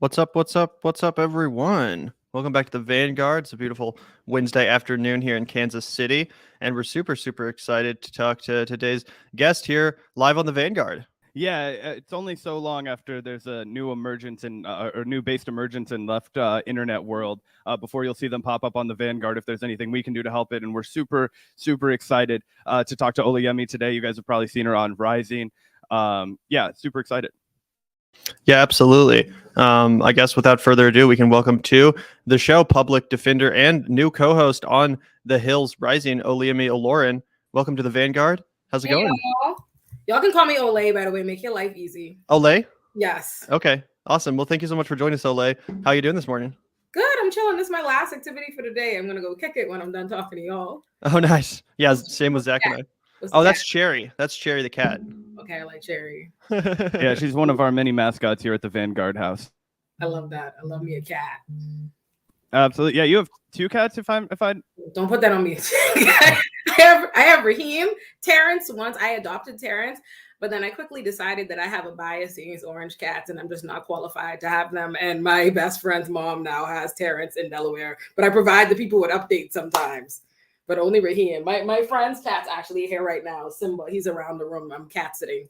What's up? What's up? What's up, everyone? Welcome back to the Vanguard. It's a beautiful Wednesday afternoon here in Kansas City, and we're super excited to talk to today's guest here live on the Vanguard. Yeah, it's only so long after there's a new emergence in or new based emergence in left internet world before you'll see them pop up on the Vanguard if there's anything we can do to help it. And we're super excited to talk to Olayemi today. You guys have probably seen her on Rising. Yeah, super excited. Yeah, absolutely. I guess without further ado, we can welcome to the show public defender and new co-host on the Hills Rising, Olayemi Olurin. Welcome to the Vanguard. How's it Hey, going? y'all can call me Olay, by the way. Make your life easy. Olay? Yes. Okay, awesome. Well, thank you so much for joining us, Olay. How are you doing this morning? Good. I'm chilling. This is my last activity for the day. I'm gonna go kick it when I'm done talking to y'all. Oh, nice. Yeah, same with Zach and I. Oh, that's Cherry. That's Cherry the cat. Okay, I like Cherry. Yeah, she's one of our many mascots here at the Vanguard house. I love that. I love me a cat. Absolutely. Yeah, you have two cats. If I don't put that on me. I have Raheem, Terrence. Once I adopted Terrence, but then I quickly decided that I have a bias against orange cats, and I'm just not qualified to have them. And my best friend's mom now has Terrence in Delaware, but I provide the people with updates sometimes. But only Raheem. My friend's cat's actually here right now. Simba, he's around the room. I'm cat sitting.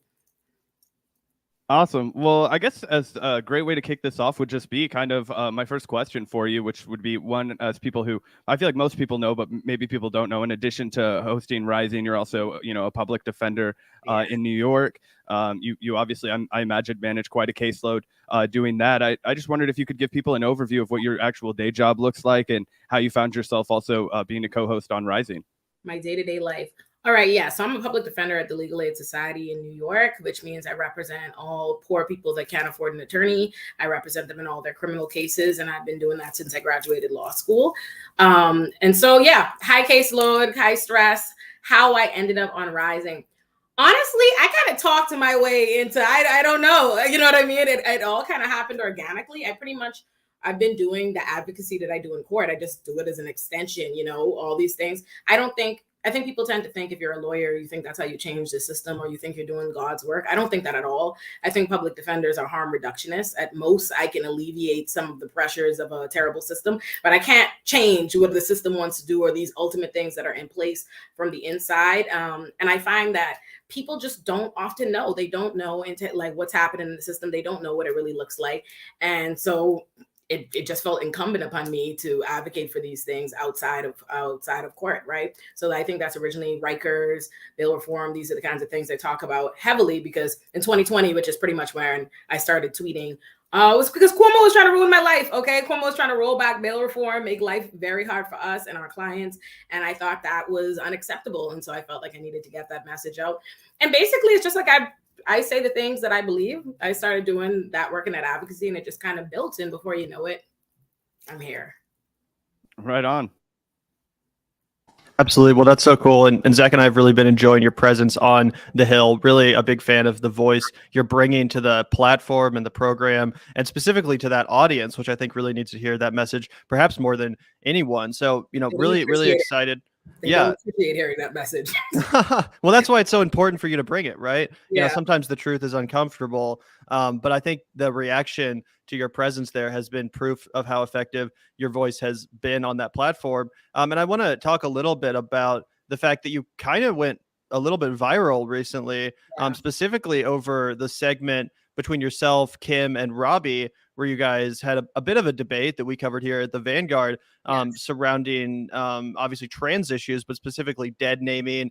Awesome. Well, I guess as a great way to kick this off would just be kind of my first question for you, which would be one, as people who I feel like most people know, but maybe people don't know. In addition to hosting Rising, you're also, a public defender in New York. You obviously, I imagine, manage quite a caseload doing that. I just wondered if you could give people an overview of what your actual day job looks like and how you found yourself also being a co-host on Rising. My day-to-day life. All right, yeah. So I'm a public defender at the Legal Aid Society in New York, which means I represent all poor people that can't afford an attorney. I represent them in all their criminal cases, and I've been doing that since I graduated law school. And so, yeah, high caseload, high stress. How I ended up on Rising. Honestly, I kind of talked my way into, I don't know. You know what I mean? It all kind of happened organically. I've been doing the advocacy that I do in court. I just do it as an extension, all these things. I think people tend to think if you're a lawyer, you think that's how you change the system or you think you're doing God's work. I don't think that at all. I think public defenders are harm reductionists. At most, I can alleviate some of the pressures of a terrible system, but I can't change what the system wants to do or these ultimate things that are in place from the inside. And I find that people just don't often know. They don't know into like what's happening in the system. They don't know what it really looks like. And so it just felt incumbent upon me to advocate for these things outside of court, right? So I think that's originally Rikers, bail reform. These are the kinds of things they talk about heavily because in 2020, which is pretty much when I started tweeting, it was because Cuomo was trying to ruin my life, okay? Cuomo was trying to roll back bail reform, make life very hard for us and our clients. And I thought that was unacceptable. And so I felt like I needed to get that message out. And basically, it's just like I say the things that I believe. I started doing that work in that advocacy and it just kind of built in. Before you know it, I'm here. Right on. Absolutely. Well, that's so cool. And Zach and I have really been enjoying your presence on the Hill. Really a big fan of the voice you're bringing to the platform and the program, and specifically to that audience, which I think really needs to hear that message, perhaps more than anyone. So, really excited. They don't appreciate hearing that message. Well, that's why it's so important for you to bring it, right? Yeah. Sometimes the truth is uncomfortable, but I think the reaction to your presence there has been proof of how effective your voice has been on that platform. And I want to talk a little bit about the fact that you kind of went a little bit viral recently, specifically over the segment between yourself, Kim, and Robbie, where you guys had a bit of a debate that we covered here at the Vanguard surrounding obviously trans issues, but specifically dead naming,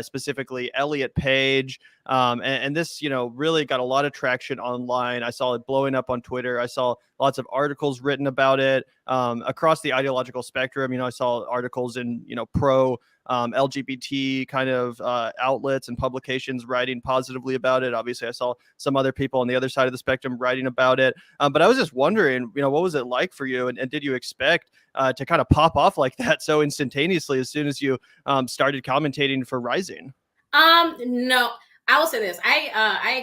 specifically Elliot Page. And this, really got a lot of traction online. I saw it blowing up on Twitter. I saw lots of articles written about it across the ideological spectrum. I saw articles in, pro LGBT kind of outlets and publications writing positively about it. Obviously, I saw some other people on the other side of the spectrum writing about it. But I was just wondering, what was it like for you? And did you expect to kind of pop off like that so instantaneously as soon as you started commentating for Rising? No, I will say this. I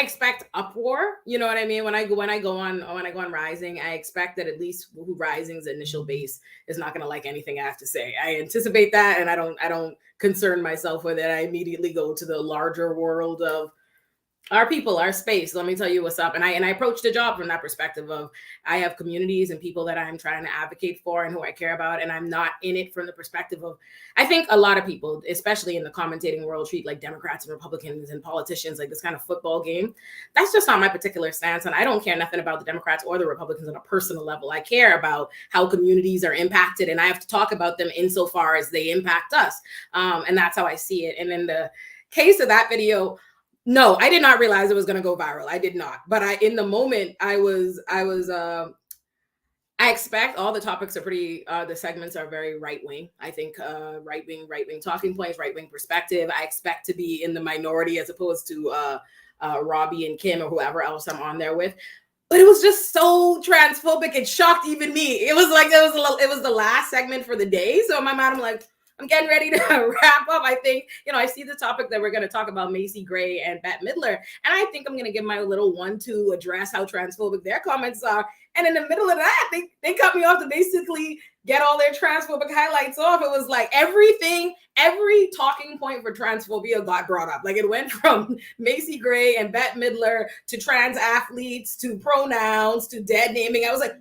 expect uproar. You know what I mean? When I go on Rising, I expect that at least who Rising's initial base is not going to like anything I have to say. I anticipate that, and I don't concern myself with it. I immediately go to the larger world of our people, our space. Let me tell you what's up. And I approach the job from that perspective of I have communities and people that I'm trying to advocate for and who I care about. And I'm not in it from the perspective of, I think a lot of people, especially in the commentating world, treat like Democrats and Republicans and politicians like this kind of football game. That's just not my particular stance. And I don't care nothing about the Democrats or the Republicans on a personal level. I care about how communities are impacted, and I have to talk about them insofar as they impact us. And that's how I see it. And in the case of that video, no, I did not realize it was going to go viral. I did not. But in the moment, I expect all the topics are pretty, the segments are very right-wing. I think right-wing talking points, right-wing perspective. I expect to be in the minority as opposed to Robbie and Kim or whoever else I'm on there with. But it was just so transphobic. It shocked even me. It was like, it was the last segment for the day. So in my mind, I'm like, I'm getting ready to wrap up. I think, I see the topic that we're going to talk about, Macy Gray and Bette Midler. And I think I'm going to give my little 1-2 address how transphobic their comments are. And in the middle of that, they cut me off to basically get all their transphobic highlights off. It was like every talking point for transphobia got brought up. Like it went from Macy Gray and Bette Midler to trans athletes to pronouns to dead naming. I was like,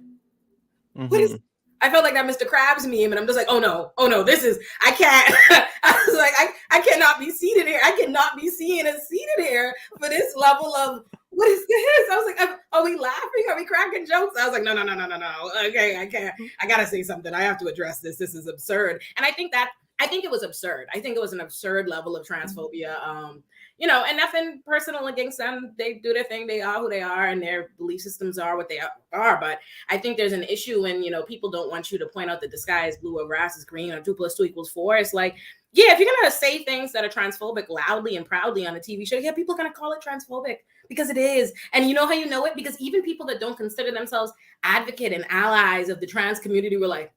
what is I felt like that Mr. Krabs meme, and I'm just like, oh no, I can't. I was like, I cannot be seated here. I cannot be seen and seated here for this level of, what is this? I was like, are we laughing? Are we cracking jokes? I was like, no. Okay, I can't. I gotta say something. I have to address this. This is absurd. And I think it was absurd. I think it was an absurd level of transphobia. And nothing personal against them. They do their thing. They are who they are, and their belief systems are what they are. But I think there's an issue when, people don't want you to point out that the sky is blue or grass is green or 2 + 2 = 4. It's like, yeah, if you're going to say things that are transphobic loudly and proudly on a TV show, yeah, people are going to call it transphobic because it is. And you know how you know it? Because even people that don't consider themselves advocate and allies of the trans community were like,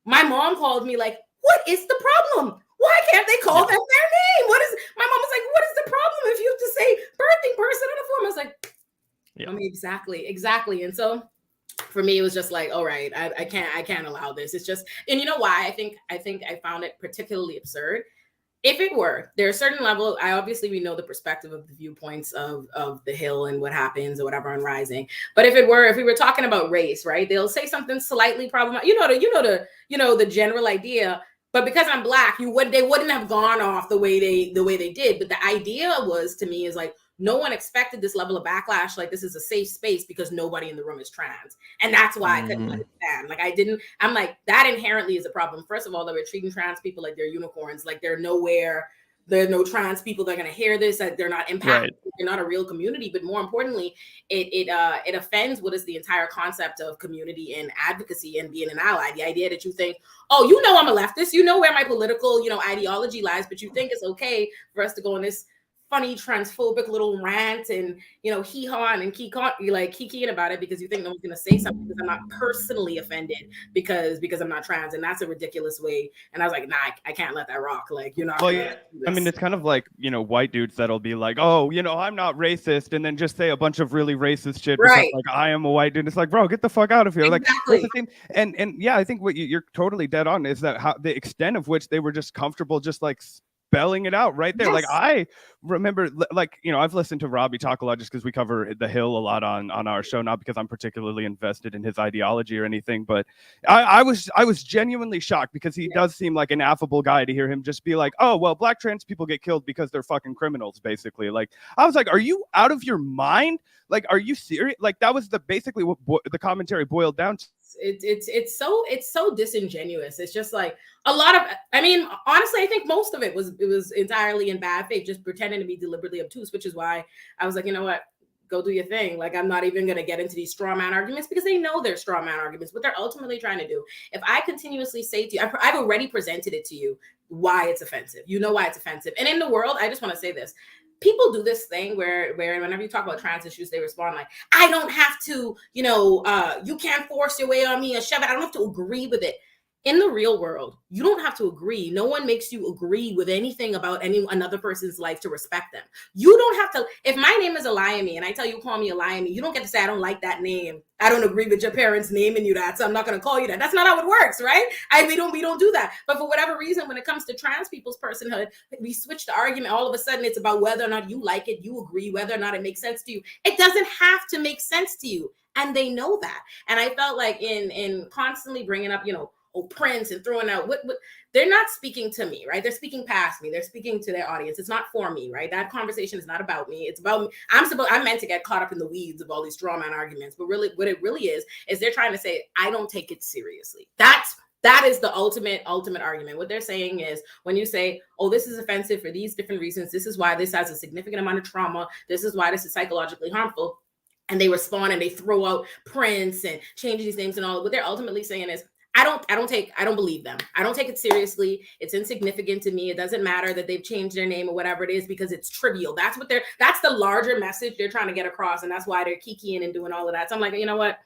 my mom called me like, what is the problem? Why can't they call that their name? My mom was like, what is the problem if you have to say birthing person in a form? I was like, I mean, exactly. And so for me, it was just like, all right, I can't allow this. It's just, and you know why? I think I found it particularly absurd. If it were, there's a certain level, we know the perspective of the viewpoints of the Hill and what happens or whatever on Rising. But if we were talking about race, right? They'll say something slightly problematic, the general idea. But because I'm Black, they wouldn't have gone off the way they did. But the idea was, to me, is like, no one expected this level of backlash. Like, this is a safe space because nobody in the room is trans. And that's why I couldn't understand. Like, I'm like, that inherently is a problem. First of all, they were treating trans people like they're unicorns. Like, they're nowhere. There are no trans people that are going to hear this. Like, they're not impacted. Right. They're not a real community. But more importantly, it offends what is the entire concept of community and advocacy and being an ally. The idea that you think, oh, I'm a leftist. You know where my political, ideology lies, but you think it's okay for us to go on this funny transphobic little rant and hee-haw and kikiing about it because you think no one's gonna say something because I'm not personally offended because I'm not trans, and that's a ridiculous way. And I was like, nah, I can't let that rock. Like, you're not. Well, yeah. I mean, it's kind of like white dudes that'll be like, oh, I'm not racist, and then just say a bunch of really racist shit. Right. Because, like, I am a white dude. It's like, bro, get the fuck out of here. Exactly. Like, and yeah, I think what you're totally dead on is that how the extent of which they were just comfortable, just like spelling it out right there. Yes. Like, I remember, like, I've listened to Robbie talk a lot just because we cover the Hill a lot on our show, not because I'm particularly invested in his ideology or anything, but I was genuinely shocked because he does seem like an affable guy to hear him just be like, oh, well, Black trans people get killed because they're fucking criminals, basically. Like, I was like, are you out of your mind? Like, are you serious? Like, that was basically what the commentary boiled down to. It's so disingenuous. It's just like a lot of, I mean, honestly, I think most of it was entirely in bad faith, just pretending to be deliberately obtuse, which is why I was like, you know what, go do your thing. Like, I'm not even going to get into these straw man arguments because they know they're straw man arguments, what they're ultimately trying to do. If I continuously say to you, I've already presented it to you, why it's offensive. You know why it's offensive. And in the world, I just want to say this. People do this thing where whenever you talk about trans issues, they respond like, I don't have to, you can't force your way on me or shove it. I don't have to agree with it. in the real world, you don't have to agree. No one makes you agree with anything about another person's life to respect them. You don't have to. If my name is Olayemi and I tell you call me Olayemi, you don't get to say I don't like that name. I don't agree with your parents naming you that, so I'm not going to call you that. That's not how it works, right? We don't do that. But for whatever reason, when it comes to trans people's personhood, we switch the argument. All of a sudden, it's about whether or not you like it, you agree, whether or not it makes sense to you. It doesn't have to make sense to you, and they know that. And I felt like in constantly bringing up, Prince and throwing out what they're not speaking to me, right? They're speaking past me. They're speaking to their audience. It's not for me, right? That conversation is not about me. It's about me. I'm meant to get caught up in the weeds of all these straw man arguments, but really what it really is they're trying to say, I don't take it seriously. That is the ultimate argument. What they're saying is when you say, oh, this is offensive for these different reasons, this is why this has a significant amount of trauma, this is why this is psychologically harmful, and they respond and they throw out Prince and change these names and all. What they're ultimately saying is, I don't believe them. I don't take it seriously. It's insignificant to me. It doesn't matter that they've changed their name or whatever it is because it's trivial. That's the larger message they're trying to get across. And that's why they're kikiing and doing all of that. So I'm like, you know what?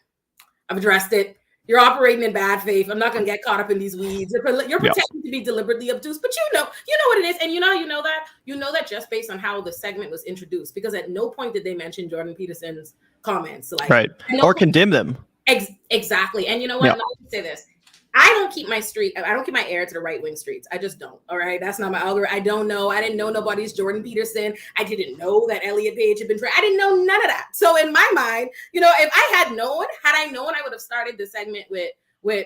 I've addressed it. You're operating in bad faith. I'm not going to get caught up in these weeds. You're pretending to be deliberately obtuse, but you know what it is. And you know that just based on how the segment was introduced, because at no point did they mention Jordan Peterson's comments. Like, right. Or condemn them. Exactly. And you know what? Let me say this. I don't keep my air to the right-wing streets. I just don't. All right. That's not my algorithm. I don't know. I didn't know nobody's Jordan Peterson. I didn't know that Elliot Page had been I didn't know none of that. So in my mind, if I had I known, I would have started the segment with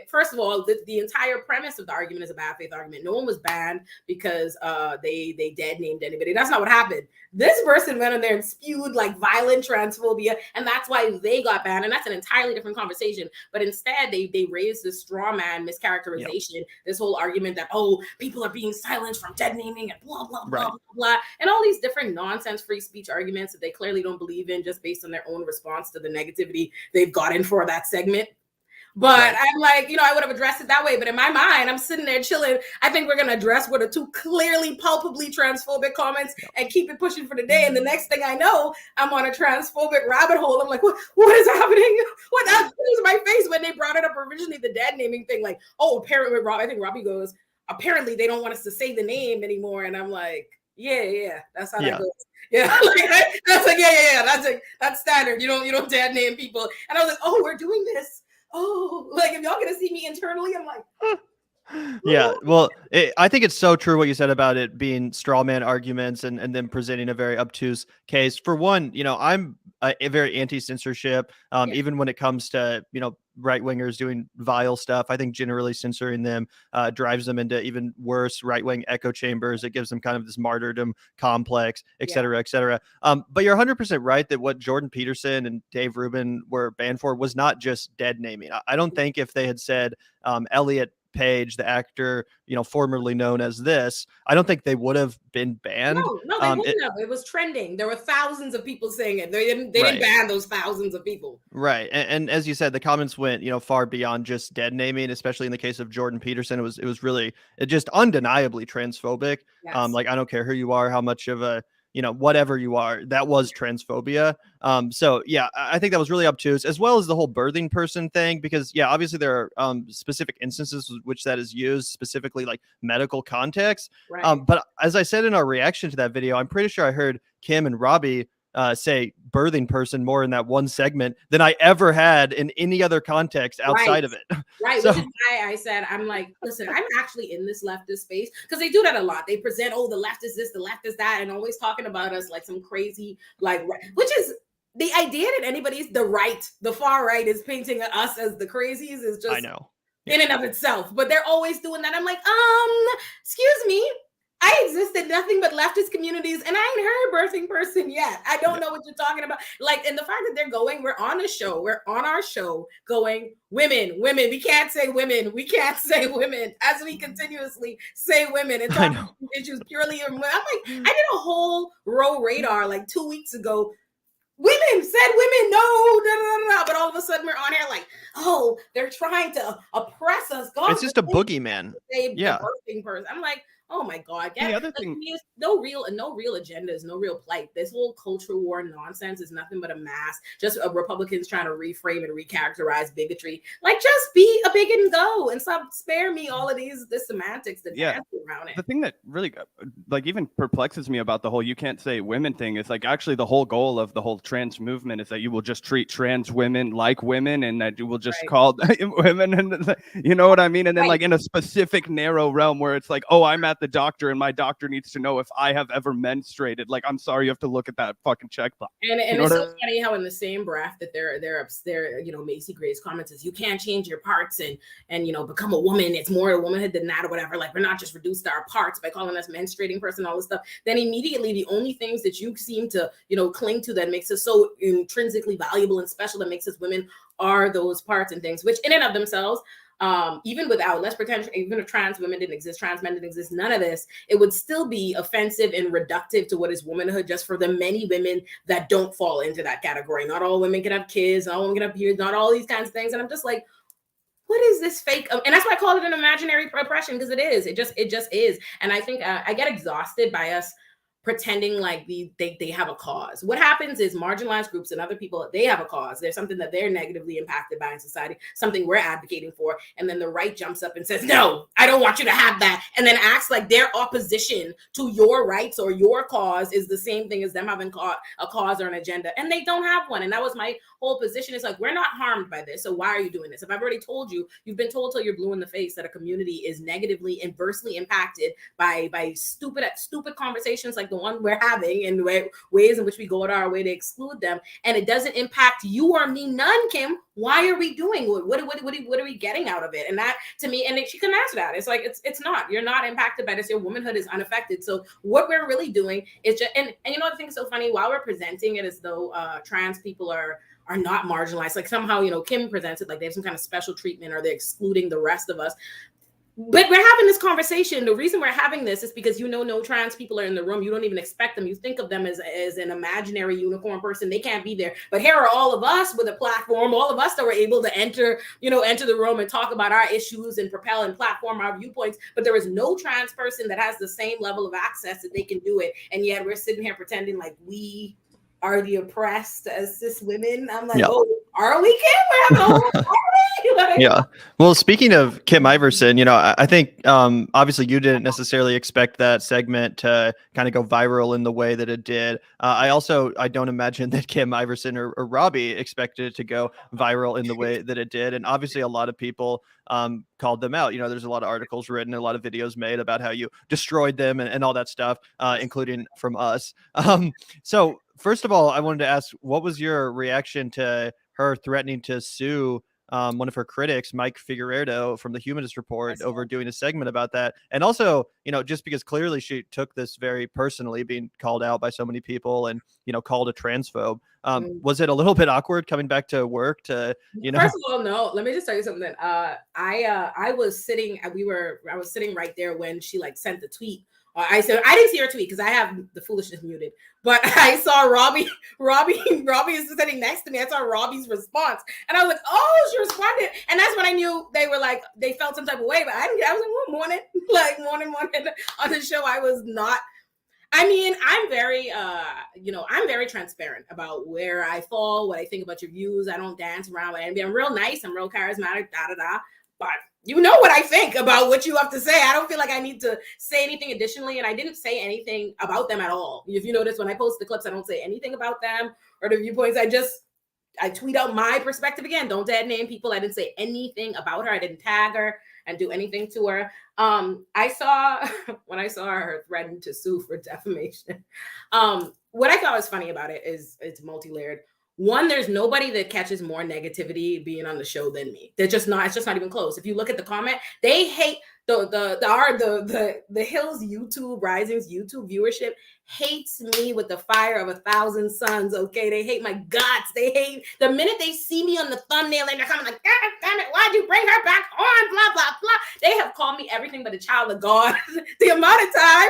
first of all, the entire premise of the argument is a bad faith argument. No one was banned because they dead named anybody. That's not what happened. This person went in there and spewed like violent transphobia, and that's why they got banned. And that's an entirely different conversation. But instead, they raised this straw man mischaracterization, this whole argument that, oh, people are being silenced from dead naming and blah, blah, blah, blah, blah. And all these different nonsense free speech arguments that they clearly don't believe in just based on their own response to the negativity they've gotten for that segment. But I'm like, I would have addressed it that way. But in my mind, I'm sitting there chilling. I think we're going to address what are two clearly, palpably transphobic comments and keep it pushing for the day. And the next thing I know, I'm on a transphobic rabbit hole. I'm like, what is happening? What was my face when they brought it up originally, the dad naming thing? Like, oh, apparently, I think Robbie goes, apparently they don't want us to say the name anymore. And I'm like, yeah, that's how that goes. Yeah, that's like, that's standard. You don't dad name people. And I was like, oh, we're doing this. Oh, like if y'all gonna see me internally, I'm like, yeah. Well, I think it's so true what you said about it being straw man arguments and then presenting a very obtuse case. For one, I'm a very anti-censorship, even when it comes to, right wingers doing vile stuff. I think generally censoring them drives them into even worse right wing echo chambers. It gives them kind of this martyrdom complex, et cetera, et cetera. But you're 100% right that what Jordan Peterson and Dave Rubin were banned for was not just dead naming. I don't think if they had said Elliot Page, the actor, formerly known as this, I don't think they would have been banned. No, they wouldn't have. It was trending. There were thousands of people saying it. They didn't ban those thousands of people. Right. And as you said, the comments went, far beyond just dead naming, especially in the case of Jordan Peterson. It was really just undeniably transphobic. Yes. Like, I don't care who you are, how much of a whatever you are, that was transphobia. So yeah, I think that was really obtuse, as well as the whole birthing person thing, because obviously there are specific instances which that is used, specifically like medical context. Right. But as I said in our reaction to that video, I'm pretty sure I heard Kim and Robbie say birthing person more in that one segment than I ever had in any other context outside of it. Right. So, which is why I said, I'm like, listen, I'm actually in this leftist space, because they do that a lot. They present, oh, the left is this, the left is that, and always talking about us like some crazy, like, which is the idea that anybody's the far right is painting us as the crazies is just, I know, in and of itself. But they're always doing that. I'm like, excuse me. I exist in nothing but leftist communities, and I ain't heard birthing person yet. I don't know what you're talking about. Like, and the fact that they're going, we're on our show going, women. We can't say women. We can't say women, as we continuously say women and talk about issues purely. I'm like, I did a whole row radar like 2 weeks ago. Women said women, no, but all of a sudden we're on here like, oh, they're trying to oppress us. God, it's just a boogeyman. Yeah. Birthing person. I'm like, Oh my God. The other thing, no real agendas, no real plight. This whole culture war nonsense is nothing but a mask. Just Republicans trying to reframe and recharacterize bigotry. Like, just be a bigot and go, and stop spare me all of the semantics that dance around it. The thing that really like even perplexes me about the whole "you can't say women" thing is like actually the whole goal of the whole trans movement is that you will just treat trans women like women, and that you will just call women, and you know what I mean, and then like in a specific narrow realm where it's like, oh, I'm at the doctor and my doctor needs to know if I have ever menstruated. Like, I'm sorry, you have to look at that fucking checkbox. And it's so funny how in the same breath that they're you know, Macy Gray's comments is, you can't change your parts and you know, become a woman. It's more a womanhood than that, or whatever. Like, we're not just reduced to our parts by calling us menstruating person, all this stuff. Then immediately the only things that you seem to, you know, cling to that makes us so intrinsically valuable and special, that makes us women, are those parts and things, which in and of themselves, even without, let's pretend, even if trans women didn't exist, trans men didn't exist, none of this, it would still be offensive and reductive to what is womanhood, just for the many women that don't fall into that category. Not all women can have kids, not all women can have periods, not all these kinds of things. And I'm just like, what is this fake? And that's why I call it an imaginary oppression, because it is. It just is. And I think I get exhausted by us pretending like they have a cause. What happens is marginalized groups and other people, they have a cause. There's something that they're negatively impacted by in society, something we're advocating for. And then the right jumps up and says, no, I don't want you to have that. And then acts like their opposition to your rights or your cause is the same thing as them having a cause or an agenda. And they don't have one. And that was my whole position. It's like, we're not harmed by this. So why are you doing this? If I've already told you, you've been told till you're blue in the face that a community is negatively, adversely impacted by stupid conversations like the one we're having, and ways in which we go out our way to exclude them, and it doesn't impact you or me none, Kim, why are we doing it? What are we getting out of it? And that, to me, and she can answer that, it's like, it's not, you're not impacted by this, your womanhood is unaffected. So what we're really doing is just, and you know what I think is so funny, while we're presenting it as though trans people are not marginalized, like somehow, you know, Kim presents it like they have some kind of special treatment, or they're excluding the rest of us. But we're having this conversation. The reason we're having this is because, you know, no trans people are in the room. You don't even expect them. You think of them as an imaginary unicorn person. They can't be there. But here are all of us with a platform, all of us that were able to enter the room and talk about our issues and propel and platform our viewpoints. But there is no trans person that has the same level of access that they can do it. And yet we're sitting here pretending like we are the oppressed as cis women. I'm like, oh, are we, Kim? We're having a whole party? Yeah. Well, speaking of Kim Iverson, you know, I think obviously you didn't necessarily expect that segment to kind of go viral in the way that it did. I don't imagine that Kim Iverson or Robbie expected it to go viral in the way that it did. And obviously a lot of people called them out. You know, there's a lot of articles written, a lot of videos made about how you destroyed them and all that stuff, including from us. So first of all, I wanted to ask, what was your reaction to her threatening to sue one of her critics, Mike Figueredo from the Humanist Report, over doing a segment about that? And also, you know, just because clearly she took this very personally, being called out by so many people and, you know, called a transphobe. Was it a little bit awkward coming back to work to, you know? First of all, no, let me just tell you something. I was sitting right there when she like sent the tweet. I said, I didn't see her tweet because I have the foolishness muted, but I saw Robbie is sitting next to me. I saw Robbie's response and I was like, oh, she responded. And that's when I knew they felt some type of way, but I was like, oh, morning, like morning on the show. I was not, I mean, I'm very, I'm very transparent about where I fall, what I think about your views. I don't dance around with anybody. I'm real nice. I'm real charismatic, but you know what I think about what you have to say. I don't feel like I need to say anything additionally. And I didn't say anything about them at all. If you notice, when I post the clips, I don't say anything about them or the viewpoints. I tweet out my perspective. Again, don't dead name people. I didn't say anything about her. I didn't tag her and do anything to her. When I saw her threatened to sue for defamation, what I thought was funny about it is it's multi-layered. One, there's nobody that catches more negativity being on the show than me. It's just not even close. If you look at the comment, they hate the Hills YouTube, Rising's YouTube viewership hates me with the fire of 1,000 suns. Okay, they hate my guts. They hate the minute they see me on the thumbnail and they're coming like, God damn it, why'd you bring her back on? Blah blah blah. They have called me everything but a child of God. The amount of time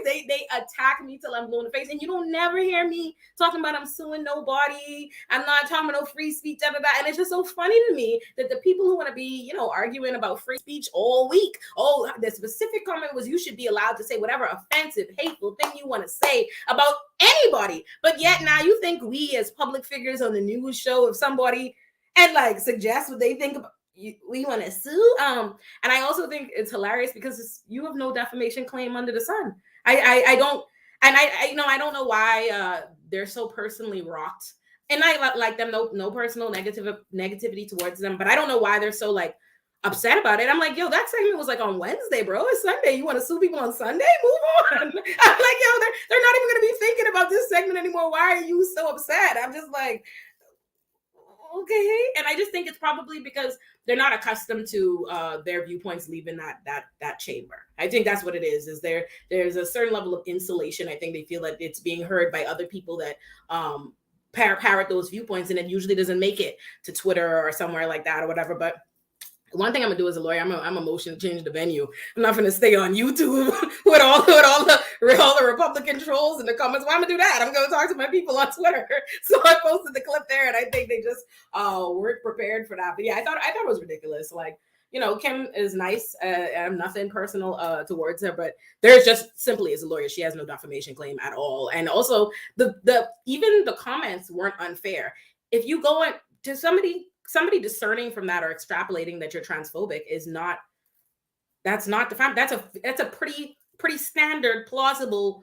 they attack me till I'm blue in the face, and you don't never hear me talking about I'm suing nobody. I'm not talking about no free speech, da da da. And it's just so funny to me that the people who want to be, arguing about free speech all week oh, the specific comment was you should be allowed to say whatever offensive, hateful thing you want to say about anybody. But yet now you think we as public figures on the news show, if somebody and like suggest what they think about, we want to sue. And I also think it's hilarious because you have no defamation claim under the sun. I don't, and I don't know why they're so personally wrought. And I like them, no personal negativity towards them, but I don't know why they're so like upset about it. I'm like, yo, that segment was like on Wednesday, bro. It's Sunday. You want to sue people on Sunday? Move on. I'm like, yo, they're not even going to be thinking about this segment anymore. Why are you so upset? I'm just like, okay. And I just think it's probably because they're not accustomed to their viewpoints leaving that chamber. I think that's what it is there's a certain level of insulation. I think they feel like it's being heard by other people that parrot those viewpoints, and it usually doesn't make it to Twitter or somewhere like that or whatever. But one thing I'm gonna do as a lawyer, I'm a motion to change the venue. I'm not gonna stay on YouTube with all the Republican trolls in the comments. Why am I gonna do that? I'm gonna talk to my people on Twitter. So I posted the clip there, and I think they just weren't prepared for that. But yeah, I thought it was ridiculous. Like, you know, Kim is nice. I'm nothing personal towards her, but there's just simply as a lawyer, she has no defamation claim at all. And also even the comments weren't unfair. If you go to somebody discerning from that or extrapolating that you're transphobic that's not that's a pretty standard, plausible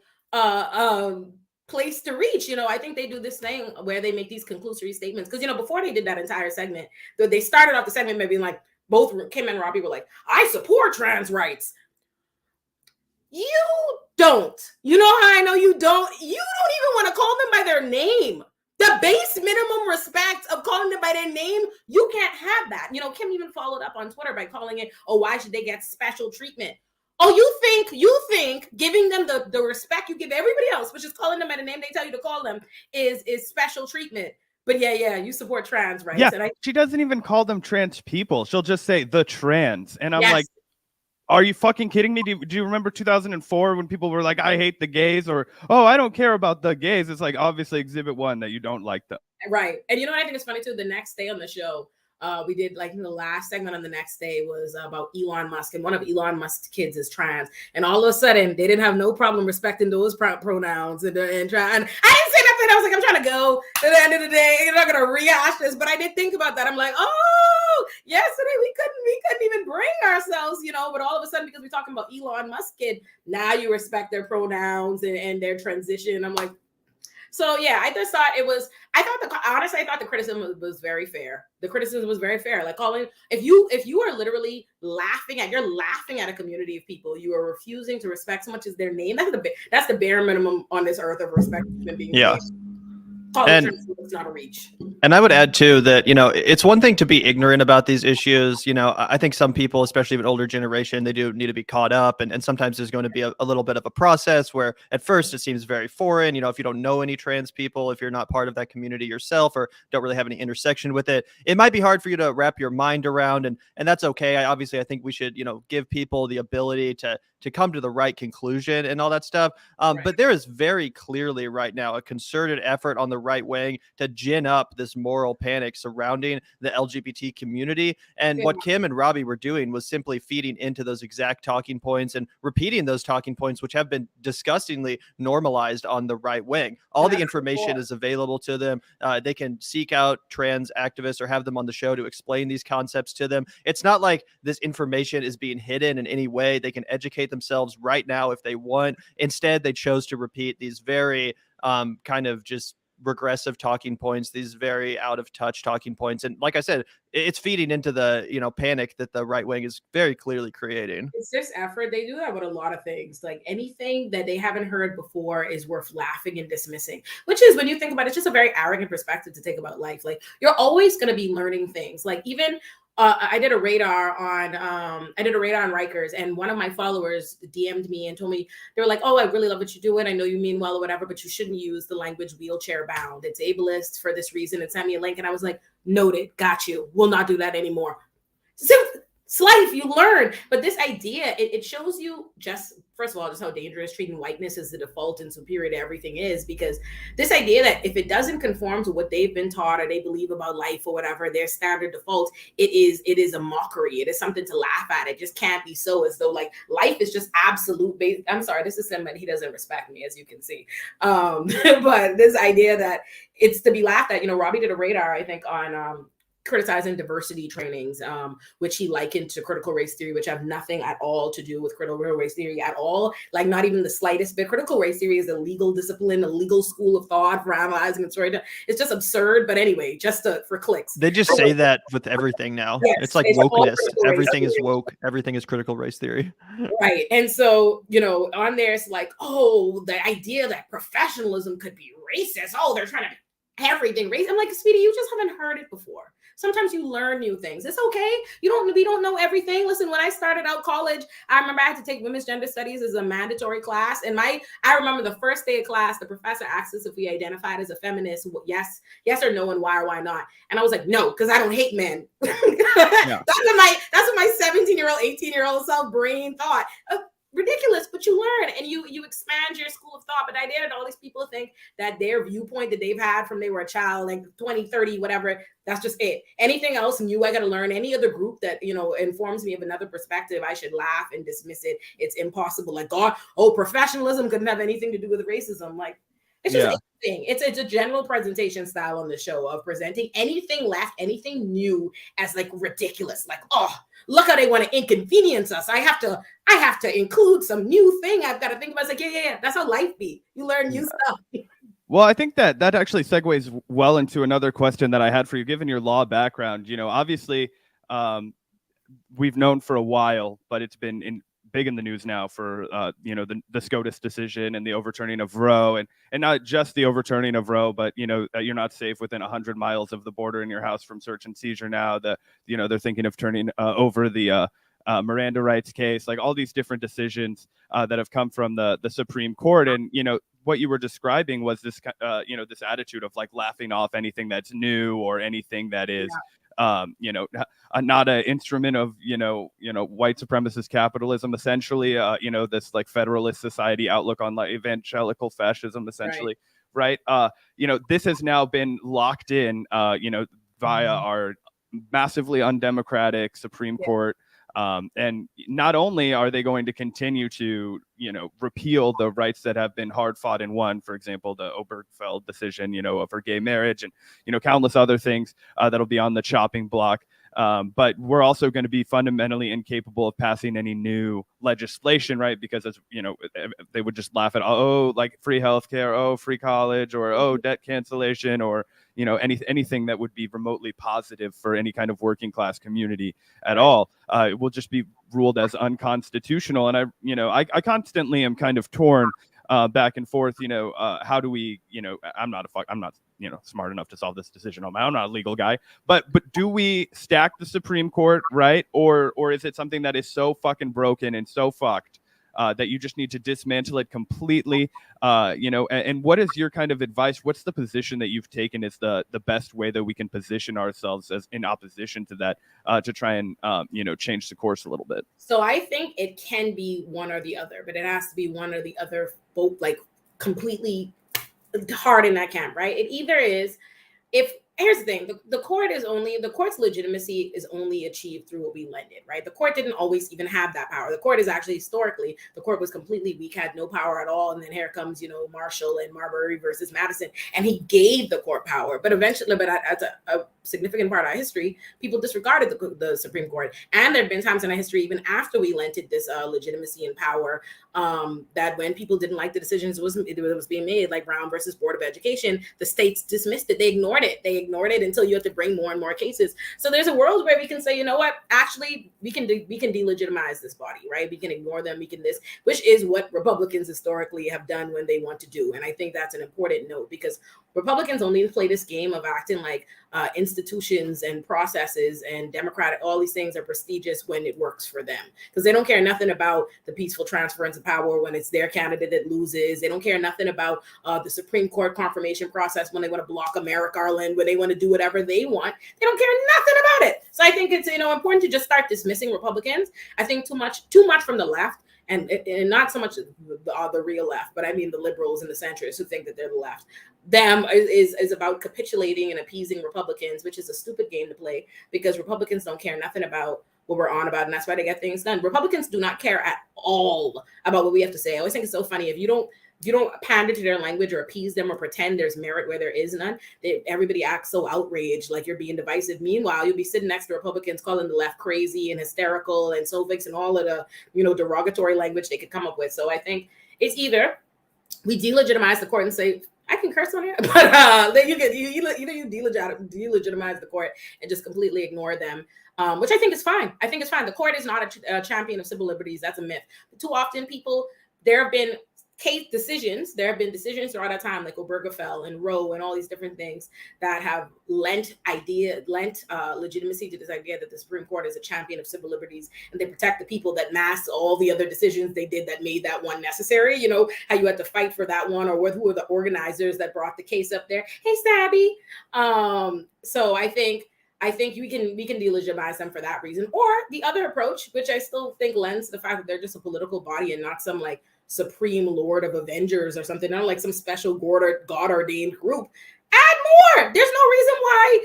place to reach. You know, I think they do this thing where they make these conclusory statements because, you know, before they did that entire segment, they started off the segment maybe like both Kim and Robbie were like, I support trans rights. You don't. You know how I know you don't? You don't even want to call them by their name. The base minimum respect of calling them by their name, you can't have that. You know, Kim even followed up on Twitter by calling it, oh, why should they get special treatment? Oh, you think giving them the respect you give everybody else, which is calling them by the name they tell you to call them, is special treatment. But yeah, you support trans rights. Yeah, and she doesn't even call them trans people. She'll just say the trans. And I'm yes. like, are you fucking kidding me? Do you remember 2004 when people were like, I hate the gays, or, oh, I don't care about the gays? It's like, obviously exhibit one that you don't like them. Right. And you know what I think is funny too? The next day on the show, we did like the last segment on the next day was about Elon Musk, and one of Elon Musk's kids is trans, and all of a sudden they didn't have no problem respecting those pronouns and I didn't say nothing. I was like, I'm trying to go at the end of the day. You're not gonna rehash this, but I did think about that. I'm like, oh, yesterday we couldn't even bring ourselves, you know, but all of a sudden because we're talking about Elon Musk's kid, now you respect their pronouns and their transition. I'm like, so yeah, I just thought honestly, I thought the criticism was very fair. The criticism was very fair. Like calling, if you are literally laughing at a community of people, you are refusing to respect so much as their name. That's the bare minimum on this earth of respect for human beings. Yeah. And it's not a reach. And I would add too that, you know, it's one thing to be ignorant about these issues. You know, I think some people, especially an older generation, they do need to be caught up. And sometimes there's going to be a little bit of a process where at first it seems very foreign. You know, if you don't know any trans people, if you're not part of that community yourself or don't really have any intersection with it, it might be hard for you to wrap your mind around. And that's okay. I think we should, you know, give people the ability to come to the right conclusion and all that stuff. Right. But there is very clearly right now a concerted effort on the right wing to gin up this moral panic surrounding the LGBT community. And what Kim and Robbie were doing was simply feeding into those exact talking points and repeating those talking points, which have been disgustingly normalized on the right wing. All the information is available to them. They can seek out trans activists or have them on the show to explain these concepts to them. It's not like this information is being hidden in any way. They can educate themselves right now if they want. Instead, they chose to repeat these very kind of just regressive talking points, these very out of touch talking points. And like I said, it's feeding into the, you know, panic that the right wing is very clearly creating. It's this effort. They do that with a lot of things. Like anything that they haven't heard before is worth laughing and dismissing, which is, when you think about it, it's just a very arrogant perspective to take about life. Like you're always going to be learning things. Like even I did a radar on Rikers, and one of my followers DM'd me and told me, they were like, oh, I really love what you're doing. I know you mean well or whatever, but you shouldn't use the language wheelchair bound. It's ableist for this reason. And sent me a link. And I was like, noted, got you. Will not do that anymore. So it's life, you learn. But this idea, it shows you just first of all, just how dangerous treating whiteness as the default and superior to everything is, because this idea that if it doesn't conform to what they've been taught or they believe about life or whatever, their standard default, it is a mockery. It is something to laugh at. It just can't be so, as though like life is just absolute base. I'm sorry, this is somebody, he doesn't respect me, as you can see. But this idea that it's to be laughed at, Robbie did a radar, I think, on criticizing diversity trainings, which he likened to critical race theory, which have nothing at all to do with critical race theory at all, like not even the slightest bit. Critical race theory is a legal discipline, a legal school of thought for analyzing and storytelling. It's just absurd, but anyway, just for clicks. They just say that with everything now. Yes, it's like wokeness. Everything is woke. Everything is critical race theory. Right. And so, on there, it's like, oh, the idea that professionalism could be racist. Oh, they're trying to everything race. I'm like, sweetie, you just haven't heard it before. Sometimes you learn new things. It's okay. We don't know everything. Listen, when I started out college, I remember I had to take women's gender studies as a mandatory class. And I remember the first day of class, the professor asked us if we identified as a feminist. Yes or no, and why or why not. And I was like, no, because I don't hate men. Yeah. That's what my 17-year-old, 18-year-old self brain thought. Ridiculous, but you learn and you expand your school of thought. But I did, all these people think that their viewpoint that they've had from they were a child, like 20, 30, whatever, that's just it. Anything else, and I got to learn any other group that informs me of another perspective, I should laugh and dismiss it. It's impossible. Like, God, professionalism couldn't have anything to do with racism. Like, it's just interesting. It's a general presentation style on the show of presenting anything left, anything new as like ridiculous. Like, oh, look how they want to inconvenience us. I have to include some new thing I've got to think about. It's like, yeah. That's how life be. You learn new stuff. Well, I think that actually segues well into another question that I had for you, given your law background. Obviously, we've known for a while, but it's been big in the news now for the SCOTUS decision and the overturning of Roe, and not just the overturning of Roe, but you're not safe within 100 miles of the border in your house from search and seizure now. They're thinking of turning over the Miranda rights case, like all these different decisions that have come from the Supreme Court. And what you were describing was this this attitude of like laughing off anything that's new or anything that is not an instrument of white supremacist capitalism, essentially, this like federalist society outlook on like evangelical fascism, essentially, right? This has now been locked in via our massively undemocratic Supreme Court. And not only are they going to continue to, repeal the rights that have been hard fought and won, for example, the Obergefell decision, for gay marriage and, countless other things that'll be on the chopping block. But we're also going to be fundamentally incapable of passing any new legislation, right? Because as they would just laugh at, like free healthcare, free college, or debt cancellation, or anything that would be remotely positive for any kind of working class community at all. It will just be ruled as unconstitutional. And I constantly am kind of torn back and forth. How do we? I'm not smart enough to solve this decision on my own. I'm not a legal guy, but do we stack the Supreme Court, right? Or is it something that is so fucking broken and so fucked that you just need to dismantle it completely? And what is your kind of advice? What's the position that you've taken is the best way that we can position ourselves as in opposition to that to try and change the course a little bit? So I think it can be one or the other, but it has to be one or the other, both like completely hard in that camp, right? It either is, here's the thing, the court's legitimacy is only achieved through what we lend it, right? The court didn't always even have that power. The court is actually historically, the court was completely weak, had no power at all. And then here comes, Marshall and Marbury versus Madison, and he gave the court power. But eventually, as a significant part of our history, people disregarded the Supreme Court. And there have been times in our history, even after we lent it this legitimacy and power, that when people didn't like the decisions it was being made, like Brown versus Board of Education, the states dismissed it. They ignored it until you have to bring more and more cases. So there's a world where we can say, you know what, actually we can delegitimize this body, right? We can ignore them, which is what Republicans historically have done when they want to do. And I think that's an important note, because Republicans only play this game of acting like institutions and processes and democratic, all these things are prestigious when it works for them, because they don't care nothing about the peaceful transference of power when it's their candidate that loses. They don't care nothing about the Supreme Court confirmation process when they want to block a Merrick Garland, when they want to do whatever they want. They don't care nothing about it. So I think it's important to just start dismissing Republicans. I think too much from the left and not so much the real left, but I mean the liberals and the centrists who think that they're the left. Them is about capitulating and appeasing Republicans, which is a stupid game to play because Republicans don't care nothing about what we're on about, and that's why they get things done. Republicans do not care at all about what we have to say. I always think it's so funny if you don't pander to their language or appease them or pretend there's merit where there is none. Everybody acts so outraged, like you're being divisive. Meanwhile, you'll be sitting next to Republicans calling the left crazy and hysterical and Sovics and all of the, derogatory language they could come up with. So I think it's either we delegitimize the court and say, I can curse on here, but then you delegitimize the court and just completely ignore them, which I think is fine. I think it's fine. The court is not a champion of civil liberties. That's a myth. Too often there have been decisions throughout our time, like Obergefell and Roe and all these different things that have lent legitimacy to this idea that the Supreme Court is a champion of civil liberties and they protect the people that mask all the other decisions they did that made that one necessary. You know, how you had to fight for that one, or who were the organizers that brought the case up there. Hey, Stabby. So I think we can delegitimize them for that reason. Or the other approach, which I still think lends to the fact that they're just a political body and not some like supreme lord of Avengers or something, not like some special God ordained group. Add more. There's no reason why,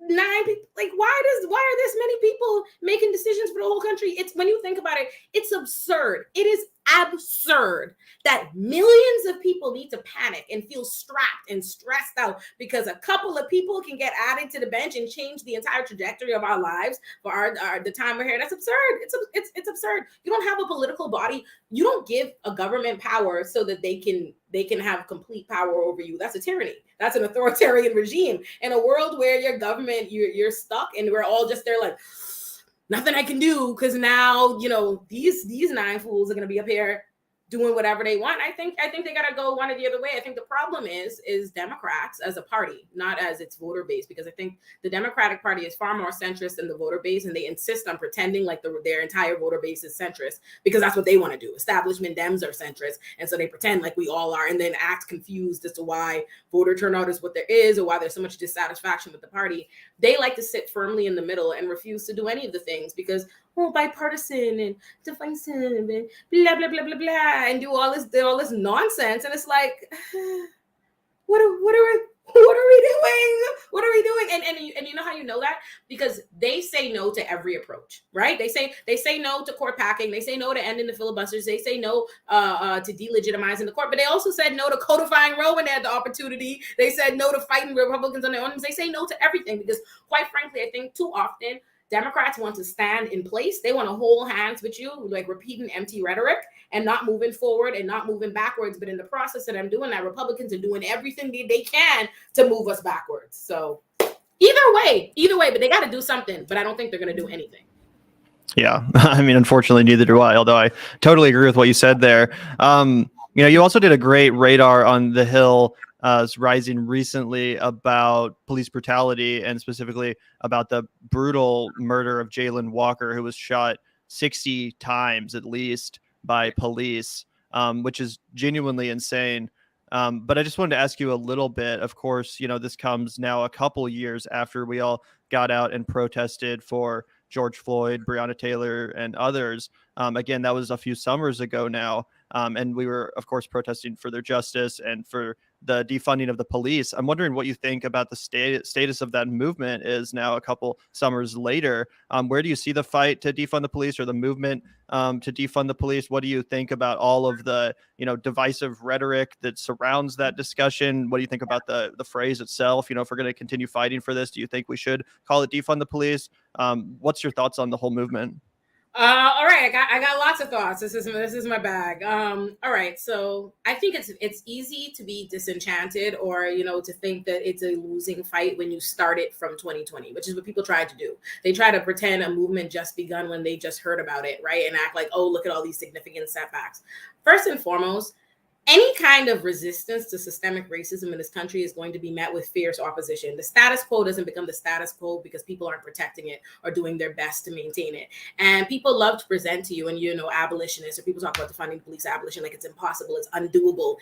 9 people, like why are this many people making decisions for the whole country? It's, when you think about it, it's absurd. It is absurd that millions of people need to panic and feel strapped and stressed out because a couple of people can get added to the bench and change the entire trajectory of our lives for the time we're here. That's absurd. It's absurd. You don't have a political body. You don't give a government power so that they can have complete power over you. That's a tyranny. That's an authoritarian regime. In a world where your government, you're stuck and we're all just there like, nothing I can do because now, these 9 fools are going to be up here doing whatever they want. I think they got to go one or the other way. I think the problem is Democrats as a party, not as its voter base, because I think the Democratic Party is far more centrist than the voter base, and they insist on pretending like their entire voter base is centrist because that's what they want to do. Establishment Dems are centrist, and so they pretend like we all are, and then act confused as to why voter turnout is what there is or why there's so much dissatisfaction with the party. They like to sit firmly in the middle and refuse to do any of the things because bipartisan and divisive and blah blah blah blah blah, and do all this nonsense. And it's like, what are we doing? And you know how you know that? Because they say no to every approach, right? They say no to court packing. They say no to ending the filibusters. They say no to delegitimizing the court. But they also said no to codifying Roe when they had the opportunity. They said no to fighting Republicans on their own. They say no to everything because, quite frankly, I think too often Democrats want to stand in place. They want to hold hands with you, like repeating empty rhetoric and not moving forward and not moving backwards. But in the process that I'm doing that, Republicans are doing everything they can to move us backwards. So either way, but they got to do something. But I don't think they're going to do anything. Yeah, I mean, unfortunately, neither do I, although I totally agree with what you said there. You also did a great radar on the Hill rising recently about police brutality and specifically about the brutal murder of Jayland Walker, who was shot 60 times at least by police, which is genuinely insane. But I just wanted to ask you a little bit. Of course, this comes now a couple years after we all got out and protested for George Floyd, Breonna Taylor, and others. Again, that was a few summers ago now. And we were, of course, protesting for their justice and for the defunding of the police. I'm wondering what you think about the status of that movement is now a couple summers later. Where do you see the fight to defund the police or the movement to defund the police? What do you think about all of the, divisive rhetoric that surrounds that discussion? What do you think about the phrase itself? If we're going to continue fighting for this, do you think we should call it defund the police? What's your thoughts on the whole movement? All right, I got lots of thoughts. This is my bag. All right, so I think it's easy to be disenchanted or to think that it's a losing fight when you start it from 2020, which is what people tried to do. They try to pretend a movement just begun when they just heard about it, right? And act like, oh, look at all these significant setbacks. First and foremost, any kind of resistance to systemic racism in this country is going to be met with fierce opposition. The status quo doesn't become the status quo because people aren't protecting it or doing their best to maintain it. And people love to present to you, and abolitionists, or people talk about defunding police abolition like it's impossible, it's undoable.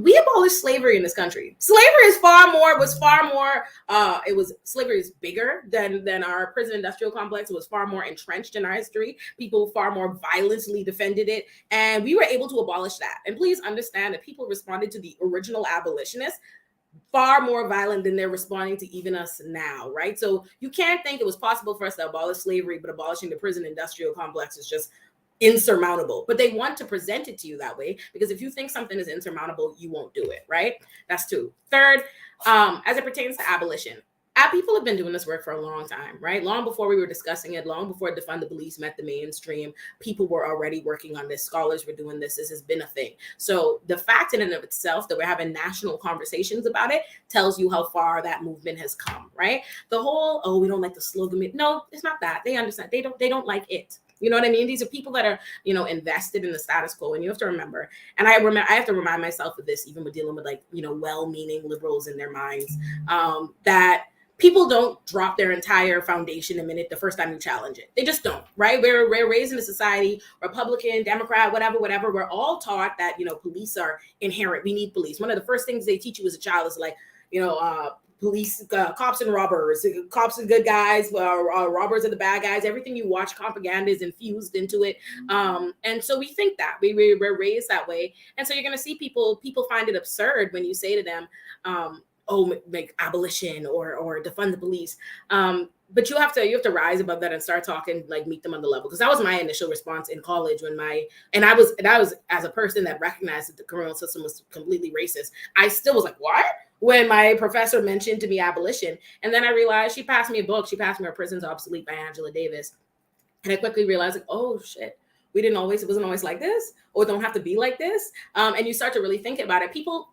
We abolished slavery in this country. Slavery is slavery is bigger than our prison industrial complex. It was far more entrenched in our history. People far more violently defended it, and we were able to abolish that. And please understand that people responded to the original abolitionists far more violent than they're responding to even us now, right? So you can't think it was possible for us to abolish slavery, but abolishing the prison industrial complex is just insurmountable. But they want to present it to you that way, because if you think something is insurmountable, you won't do it, right? That's two. Third, as it pertains to abolition, people have been doing this work for a long time, right? Long before we were discussing it, long before defund the police met the mainstream, people were already working on this. Scholars were doing this. This has been a thing. So the fact in and of itself that we're having national conversations about it tells you how far that movement has come, right? The whole, oh, we don't like the slogan. No, it's not that. They understand. They don't like it. You know what I mean? These are people that are, invested in the status quo. And you have to remember, and I have to remind myself of this, even with dealing with well-meaning liberals in their minds, that people don't drop their entire foundation the first time you challenge it. They just don't, right? We're raised in a society, Republican, Democrat, whatever. We're all taught that, police are inherent. We need police. One of the first things they teach you as a child is police, cops and robbers, cops are good guys, robbers are the bad guys. Everything you watch, propaganda is infused into it. And so we think that we're raised that way. And so you're going to see people find it absurd when you say to them, like abolition or defund the police. But you have to rise above that and start talking, meet them on the level. Because that was my initial response in college I was as a person that recognized that the criminal system was completely racist. I still was like, what? When my professor mentioned to me abolition. And then I realized she passed me a book. She passed me Prison's Obsolete by Angela Davis. And I quickly realized, oh shit, it wasn't always like this, or it don't have to be like this. And you start to really think about it. People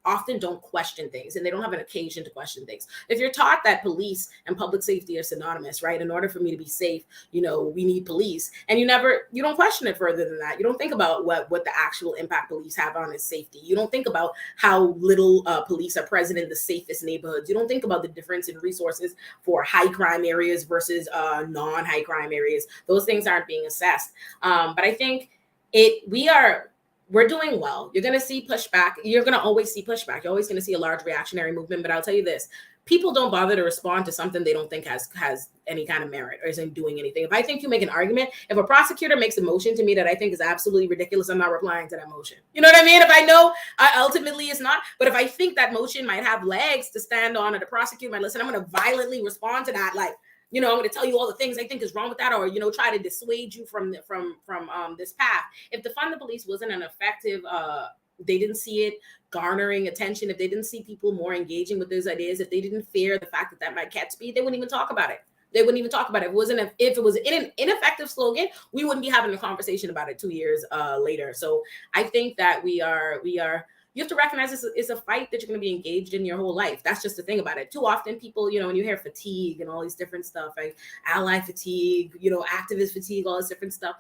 often don't question things, and they don't have an occasion to question things. If you're taught that police and public safety are synonymous, right? In order for me to be safe, we need police, and you don't question it further than that. You don't think about what the actual impact police have on its safety. You don't think about how little police are present in the safest neighborhoods. You don't think about the difference in resources for high crime areas versus non-high crime areas. Those things aren't being assessed. But I think we're doing well. You're going to see pushback. You're going to always see pushback. You're always going to see a large reactionary movement. But I'll tell you this, people don't bother to respond to something they don't think has any kind of merit or isn't doing anything. If I think you make an argument, if a prosecutor makes a motion to me that I think is absolutely ridiculous, I'm not replying to that motion. You know what I mean? If I know ultimately it's not, but if I think that motion might have legs to stand on, or the prosecutor might listen, I'm going to violently respond to that. I'm going to tell you all the things I think is wrong with that, or, try to dissuade you from this path. If defund the police wasn't an effective, they didn't see it garnering attention, if they didn't see people more engaging with those ideas, if they didn't fear the fact that might catch speed, they wouldn't even talk about it. If it was an ineffective slogan, we wouldn't be having a conversation about it 2 years later. So I think that you have to recognize it's a fight that you're going to be engaged in your whole life. That's just the thing about it. Too often people, when you hear fatigue and all these different stuff, like ally fatigue, activist fatigue, all this different stuff,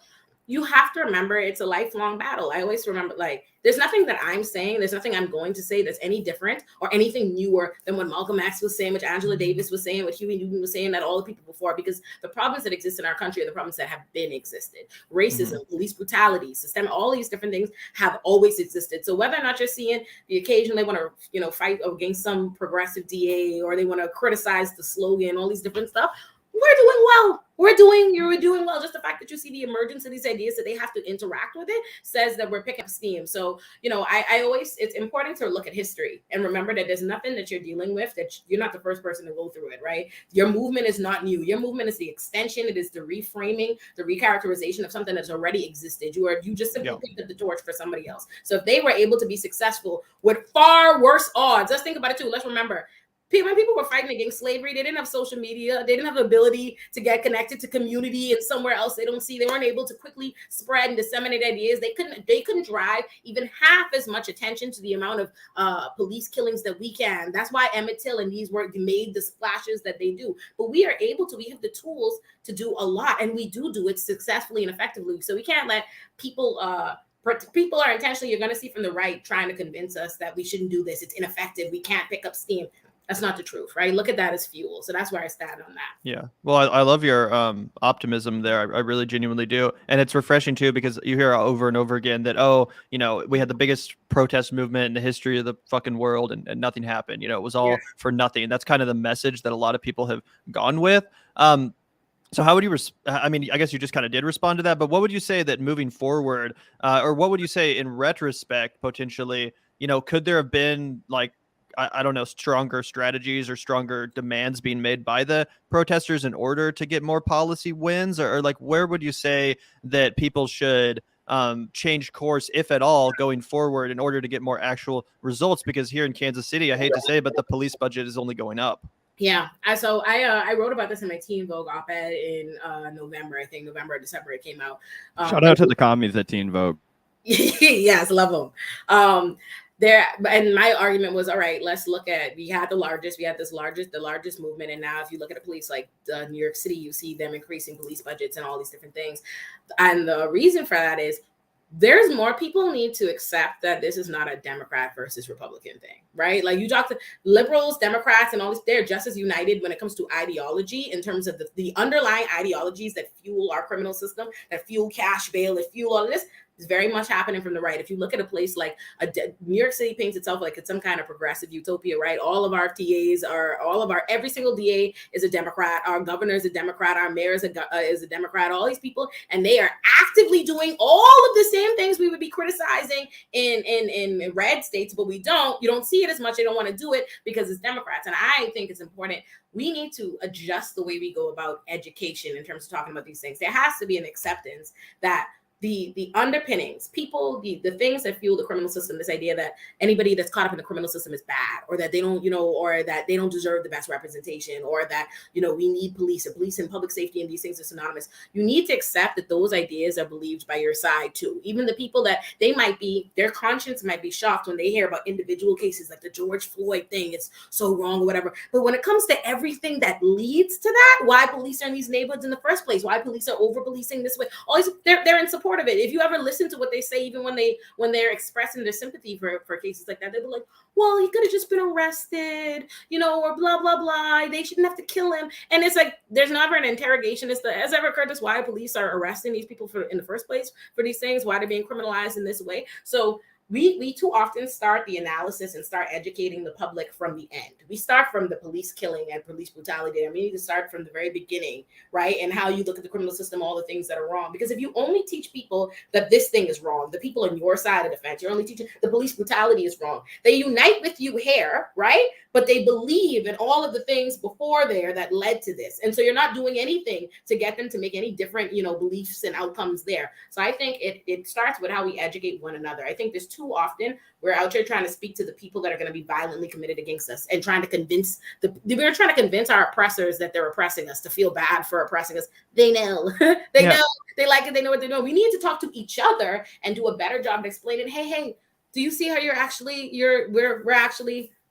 you have to remember it's a lifelong battle. I always remember, there's nothing that I'm saying, there's nothing I'm going to say that's any different or anything newer than what Malcolm X was saying, what Angela Davis was saying, what Huey Newton was saying, that all the people before, because the problems that exist in our country are the problems that have been existed. Racism, police brutality, system, all these different things have always existed. So whether or not you're seeing the occasion they want to, fight against some progressive DA, or they want to criticize the slogan, all these different stuff, we're doing well. You're doing well. Just the fact that you see the emergence of these ideas that they have to interact with it says that we're picking up steam. So, it's important to look at history and remember that there's nothing that you're dealing with that you're not the first person to go through it, right? Your movement is not new. Your movement is the extension. It is the reframing, the recharacterization of something that's already existed. You just simply picked up the torch for somebody else. So if they were able to be successful with far worse odds, let's think about it too. Let's remember, when people were fighting against slavery, they didn't have social media. They didn't have the ability to get connected to community and somewhere else they don't see. They weren't able to quickly spread and disseminate ideas. They couldn't drive even half as much attention to the amount of police killings that we can. That's why Emmett Till and these were made the splashes that they do. But we have the tools to do a lot, and we do it successfully and effectively. So we can't let people people are intentionally, you're going to see from the right trying to convince us that we shouldn't do this. It's ineffective. We can't pick up steam. That's not the truth, right? Look at that as fuel. So that's where I stand on that. Yeah. Well, I love your optimism there. I really genuinely do. And it's refreshing too, because you hear over and over again that, oh, we had the biggest protest movement in the history of the fucking world, and nothing happened. It was all for nothing. And that's kind of the message that a lot of people have gone with. So how would you, I mean, I guess you just kind of did respond to that, but what would you say that moving forward, or what would you say in retrospect, potentially, could there have been like, I don't know, stronger strategies or stronger demands being made by the protesters in order to get more policy wins, or like, where would you say that people should change course, if at all, going forward in order to get more actual results? Because here in Kansas City, I hate to say, but the police budget is only going up. Yeah. So I wrote about this in my Teen Vogue op-ed in November. I think November or December it came out. Shout out to the commies at Teen Vogue. Yes, love them. And my argument was, all right, let's look at, the largest movement. And now if you look at the police, like New York City, you see them increasing police budgets and all these different things. And the reason for that is there's more people need to accept that this is not a Democrat versus Republican thing, right? Like you talk to liberals, Democrats, and all this, they're just as united when it comes to ideology in terms of the underlying ideologies that fuel our criminal system, that fuel cash bail, that fuel all of this. Is very much happening from the right. If you look at a place like New York City paints itself like it's some kind of progressive utopia, right? All of our TAs every single DA is a Democrat. Our governor is a Democrat. Our mayor is a Democrat. All these people, and they are actively doing all of the same things we would be criticizing in red states, but you don't see it as much. They don't want to do it because it's Democrats. And I think it's important. We need to adjust the way we go about education in terms of talking about these things. There has to be an acceptance that the underpinnings, people, the things that fuel the criminal system, this idea that anybody that's caught up in the criminal system is bad, or that they don't, or that they don't deserve the best representation, or that, we need police and public safety and these things are synonymous. You need to accept that those ideas are believed by your side too. Even the people that their conscience might be shocked when they hear about individual cases like the George Floyd thing, it's so wrong or whatever. But when it comes to everything that leads to that, why police are in these neighborhoods in the first place, why police are over policing this way, always they're in support of it. If you ever listen to what they say, even when they're expressing their sympathy for cases like that, they'll be like, well, he could have just been arrested, or blah, blah, blah. They shouldn't have to kill him. And it's like, there's never an interrogation. Has ever occurred to us why police are arresting these people in the first place for these things, why they're being criminalized in this way. So we too often start the analysis and start educating the public from the end. We start from the police killing and police brutality. And we need to start from the very beginning, right? And how you look at the criminal system, all the things that are wrong. Because if you only teach people that this thing is wrong, the people on your side of the fence, you're only teaching the police brutality is wrong. They unite with you here, right? But they believe in all of the things before there that led to this. And so you're not doing anything to get them to make any different, beliefs and outcomes there. So I think it starts with how we educate one another. I think there's too often we're out here trying to speak to the people that are going to be violently committed against us and trying to convince we're trying to convince our oppressors that they're oppressing us, to feel bad for oppressing us. They know, they know, they like it. They know what they're doing. We need to talk to each other and do a better job of explaining, hey, do you see how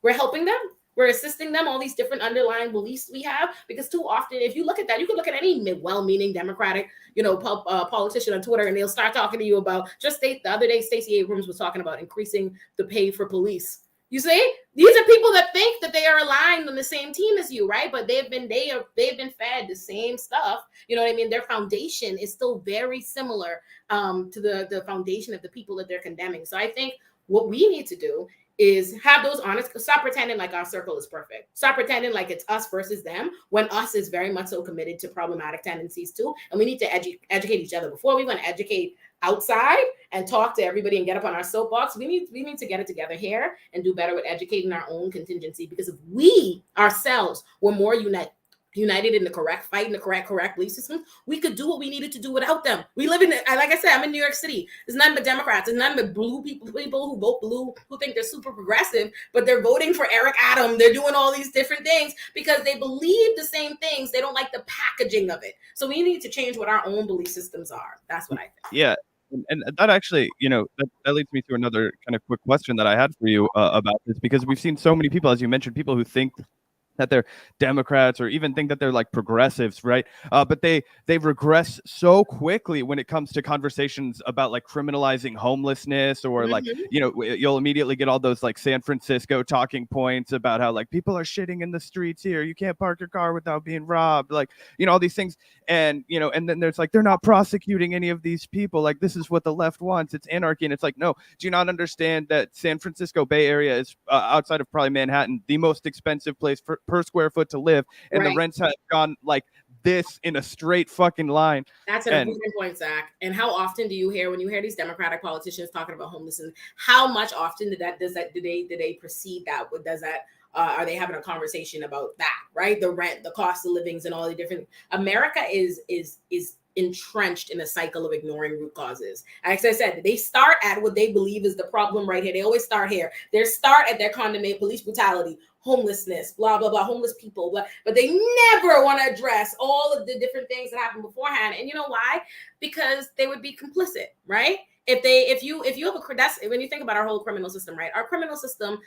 we're helping them? We're assisting them, all these different underlying beliefs we have, because too often, if you look at that, you can look at any well-meaning Democratic, politician on Twitter, and they'll start talking to you about, the other day, Stacey Abrams was talking about increasing the pay for police. You see, these are people that think that they are aligned on the same team as you, right? But they've been fed the same stuff. You know what I mean? Their foundation is still very similar to the foundation of the people that they're condemning. So I think what we need to do is have those honest, stop pretending like our circle is perfect. Stop pretending like it's us versus them, when us is very much so committed to problematic tendencies too. And we need to educate each other. Before we want to educate outside and talk to everybody and get up on our soapbox, we need to get it together here and do better with educating our own contingency. Because if we ourselves were more united in the correct fight, in the correct belief system, we could do what we needed to do without them. We live in, like I said, I'm in New York City. It's nothing but Democrats. It's nothing but blue people who vote blue, who think they're super progressive, but they're voting for Eric Adam. They're doing all these different things because they believe the same things. They don't like the packaging of it. So we need to change what our own belief systems are. That's what I think. Yeah. And that actually, that leads me to another kind of quick question that I had for you about this, because we've seen so many people, as you mentioned, people who think that they're Democrats or even think that they're like progressives, right? But they regress so quickly when it comes to conversations about like criminalizing homelessness or like, you know, you'll immediately get all those like San Francisco talking points about how like people are shitting in the streets here. You can't park your car without being robbed. Like, you know, all these things. And, you know, and then there's like, they're not prosecuting any of these people. Like, this is what the left wants. It's anarchy. And it's like, no, do you not understand that San Francisco Bay Area is outside of probably Manhattan, the most expensive place per square foot to live, and the rents have gone like this in a straight fucking line. That's an important point, Zach. And how often do you hear, when you hear these Democratic politicians talking about homelessness, how much often do they precede that? What does that? Are they having a conversation about that? Right, the rent, the cost of livings, and all the different. America is entrenched in a cycle of ignoring root causes. As I said, they start at what they believe is the problem right here. They always start here. They start at their condemn police brutality, homelessness, blah, blah, blah, homeless people, but they never want to address all of the different things that happened beforehand. And you know why? Because they would be complicit, right? If you have that's when you think about our whole criminal system, right? Our criminal system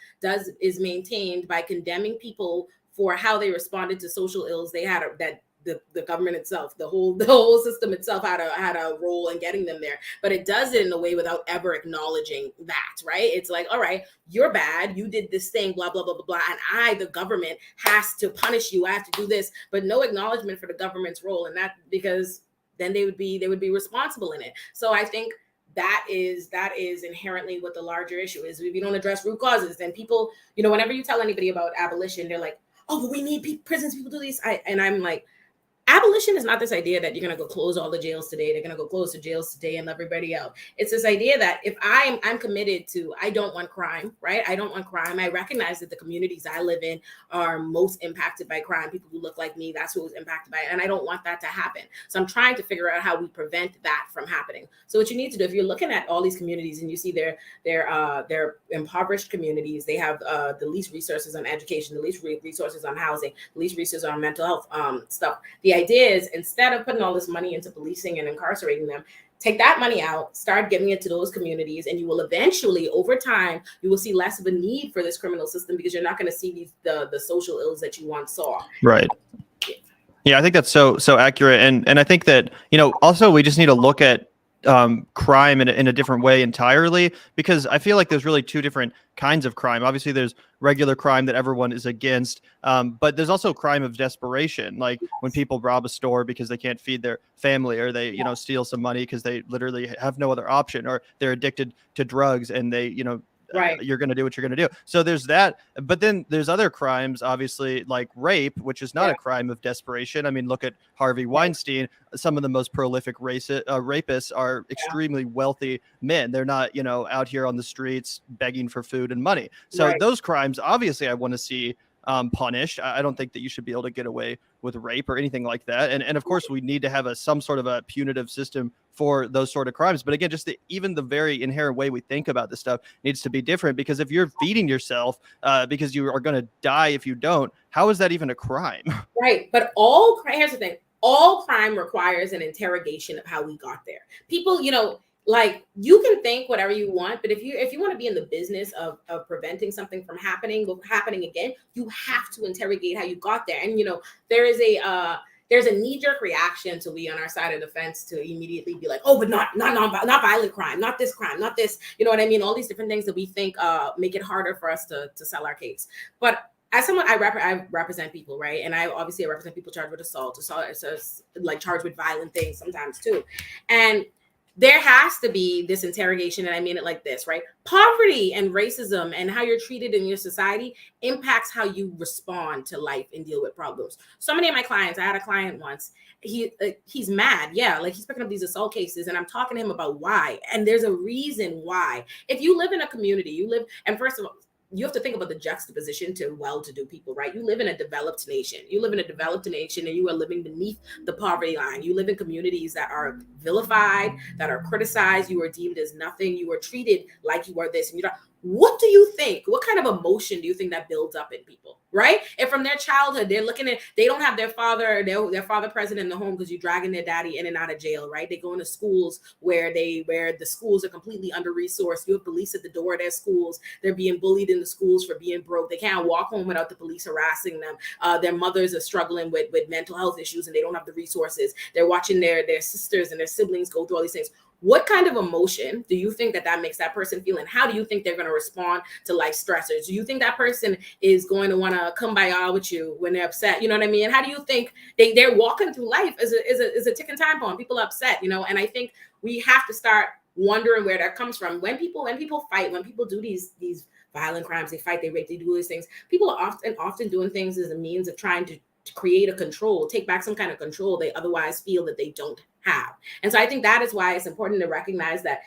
is maintained by condemning people for how they responded to social ills they had, that the government itself, the whole system itself had a role in getting them there. But it does it in a way without ever acknowledging that, right? It's like, all right, you're bad, you did this thing, blah, blah, blah, blah, blah, and the government has to punish you, I have to do this, but no acknowledgement for the government's role in that, because then they would be responsible in it. So I think that is inherently what the larger issue is. If you don't address root causes, then people, you know, whenever you tell anybody about abolition, they're like, oh, but we need prisons, people do these. And I'm like, abolition is not this idea that you're going to go close all the jails today. They're going to go close the jails today and let everybody out. It's this idea that if I'm committed to, I don't want crime, right? I don't want crime. I recognize that the communities I live in are most impacted by crime. People who look like me, that's who was impacted by it. And I don't want that to happen. So I'm trying to figure out how we prevent that from happening. So what you need to do, if you're looking at all these communities and you see they're impoverished communities, they have the least resources on education, the least resources on housing, the least resources on mental health stuff. The idea is, instead of putting all this money into policing and incarcerating them, take that money out, start giving it to those communities, and you will eventually, over time, you will see less of a need for this criminal system, because you're not going to see the social ills that you once saw. Right. Yeah, I think that's so accurate, and I think that, you know, also we just need to look at crime in a different way entirely, because I feel like there's really two different kinds of crime. Obviously, there's regular crime that everyone is against, but there's also crime of desperation, like when people rob a store because they can't feed their family, or they, you know, steal some money because they literally have no other option, or they're addicted to drugs and they, you know, right, you're going to do what you're going to do. So there's that. But then there's other crimes, obviously, like rape, which is not a crime of desperation. I mean, look at Harvey Weinstein. Some of the most prolific rapists are extremely wealthy men. They're not, you know, out here on the streets begging for food and money. So those crimes, obviously, I want to see punished. I don't think that you should be able to get away with rape or anything like that. And of course, we need to have some sort of a punitive system for those sort of crimes. But again, just even the very inherent way we think about this stuff needs to be different, because if you're feeding yourself because you are going to die if you don't, how is that even a crime? Right. But here's the thing. All crime requires an interrogation of how we got there. People, you know, like, you can think whatever you want, but if you want to be in the business of preventing something from happening again, you have to interrogate how you got there. And, you know, there's a knee-jerk reaction to be on our side of the fence to immediately be like, oh, but not violent crime, not this crime, not this, you know what I mean? All these different things that we think make it harder for us to sell our case. But as someone, I represent people, right? And I represent people charged with assault, so like charged with violent things sometimes too. And there has to be this interrogation, and I mean it like this, right? Poverty and racism and how you're treated in your society impacts how you respond to life and deal with problems. So many of my clients, I had a client once, he's mad. Yeah, like he's picking up these assault cases, and I'm talking to him about why. And there's a reason why. If you live in a community, and first of all, you have to think about the juxtaposition to well-to-do people, right? You live in a developed nation. You live in a developed nation, and you are living beneath the poverty line. You live in communities that are vilified, that are criticized. You are deemed as nothing. You are treated like you are this. And what do you think? What kind of emotion do you think that builds up in people, right? And from their childhood, they're looking at, they don't have their father present in the home because you're dragging their daddy in and out of jail, right? They go into schools where the schools are completely under-resourced. You have police at the door of their schools. They're being bullied in the schools for being broke. They can't walk home without the police harassing them. Their mothers are struggling with mental health issues and they don't have the resources. They're watching their sisters and their siblings go through all these things. What kind of emotion do you think that makes that person feel? And how do you think they're going to respond to life stressors? Do you think that person is going to want to kumbaya with you when they're upset? You know what I mean? And how do you think they're walking through life as a ticking time bomb? People are upset, you know, and I think we have to start wondering where that comes from. When people fight, when people do these violent crimes, they fight, they rape, they do these things. People are often doing things as a means of trying to create a control, take back some kind of control they otherwise feel that they don't have. And so I think that is why it's important to recognize that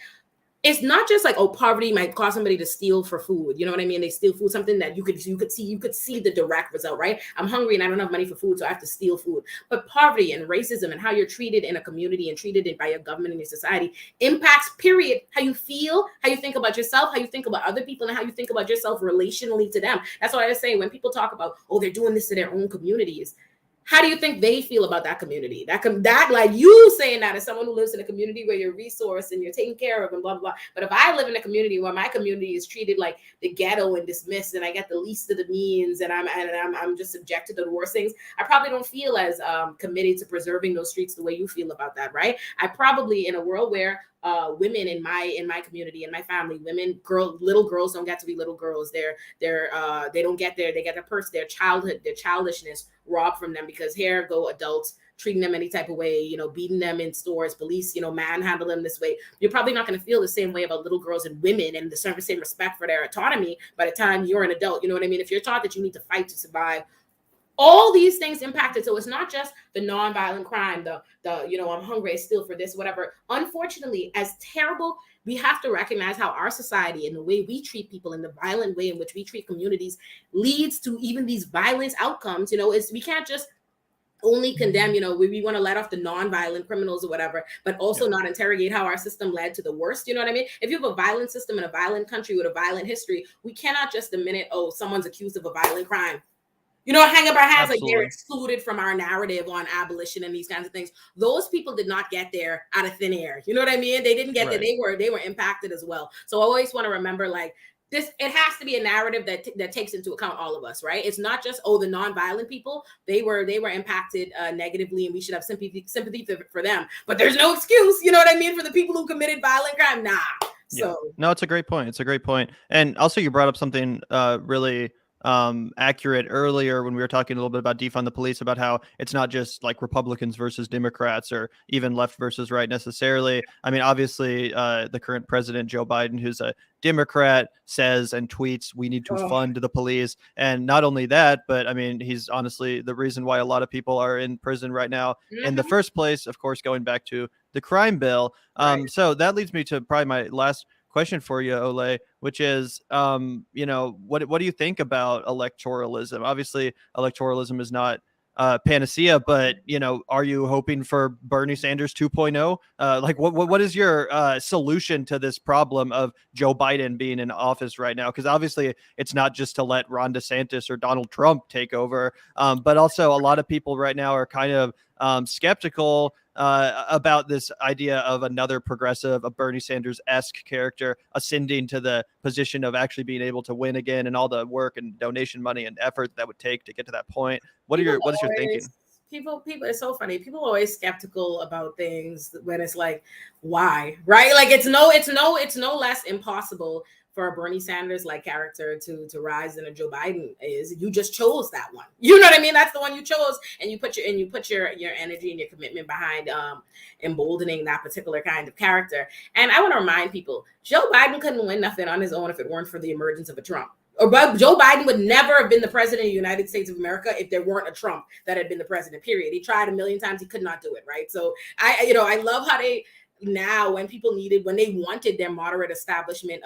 it's not just like, oh, poverty might cause somebody to steal for food. You know what I mean? They steal food, something that you could see the direct result, right? I'm hungry and I don't have money for food, so I have to steal food. But poverty and racism and how you're treated in a community and treated by your government and your society impacts, period, how you feel, how you think about yourself, how you think about other people, and how you think about yourself relationally to them. That's why I say when people talk about, oh, they're doing this to their own communities, how do you think they feel about that community? That like you saying that as someone who lives in a community where you're resourced and you're taken care of and blah, blah, blah. But if I live in a community where my community is treated like the ghetto and dismissed and I get the least of the means and I'm just subjected to the worst things, I probably don't feel as committed to preserving those streets the way you feel about that, right? I probably, in a world where women in my community and my family, little girls don't get to be little girls. They don't get their childhood, their childishness robbed from them because here go adults treating them any type of way, you know, beating them in stores, police, you know, manhandle them this way. You're probably not going to feel the same way about little girls and women and the same respect for their autonomy by the time you're an adult. You know what I mean? If you're taught that you need to fight to survive, all these things impacted. So it's not just the nonviolent crime, the you know, I'm hungry, I steal for this, whatever. Unfortunately, as terrible, we have to recognize how our society and the way we treat people and the violent way in which we treat communities leads to even these violence outcomes. You know, we can't just only condemn, you know, we want to let off the non-violent criminals or whatever, but also not interrogate how our system led to the worst. You know what I mean? If you have a violent system in a violent country with a violent history, we cannot just the minute, oh, someone's accused of a violent crime, you know, hang up our hands. Absolutely. Like they're excluded from our narrative on abolition and these kinds of things. Those people did not get there out of thin air. You know what I mean? They didn't get there. They were impacted as well. So I always want to remember, like, this, it has to be a narrative that takes into account all of us, right? It's not just, oh, the nonviolent people, they were impacted negatively and we should have sympathy for them. But there's no excuse, you know what I mean, for the people who committed violent crime. Nah. So yeah. No, it's a great point. It's a great point. And also you brought up something really accurate earlier when we were talking a little bit about defund the police, about how it's not just like Republicans versus Democrats or even left versus right necessarily. I mean, obviously, the current president, Joe Biden, who's a Democrat, says and tweets, we need to fund the police. And not only that, but I mean, he's honestly the reason why a lot of people are in prison right now in the first place, of course, going back to the crime bill. So that leads me to probably my last question for you, Ole, which is, you know, what do you think about electoralism? Obviously, electoralism is not panacea, but, you know, are you hoping for Bernie Sanders 2.0? Like, what is your solution to this problem of Joe Biden being in office right now? Because obviously, it's not just to let Ron DeSantis or Donald Trump take over, but also a lot of people right now are kind of skeptical about this idea of another progressive, a Bernie Sanders-esque character ascending to the position of actually being able to win again, and all the work and donation money and effort that would take to get to that point. What is your thinking? People, it's so funny. People are always skeptical about things when it's like, why, right? Like it's no less impossible for a Bernie Sanders like character to rise than a Joe Biden is. You just chose that one. You know what I mean? That's the one you chose, and you put your energy and your commitment behind emboldening that particular kind of character. And I want to remind people, Joe Biden couldn't win nothing on his own if it weren't for the emergence of a Trump. Or Joe Biden would never have been the president of the United States of America if there weren't a Trump that had been the president, period. He tried a million times. He could not do it, right? So I love how now when they wanted their moderate establishment,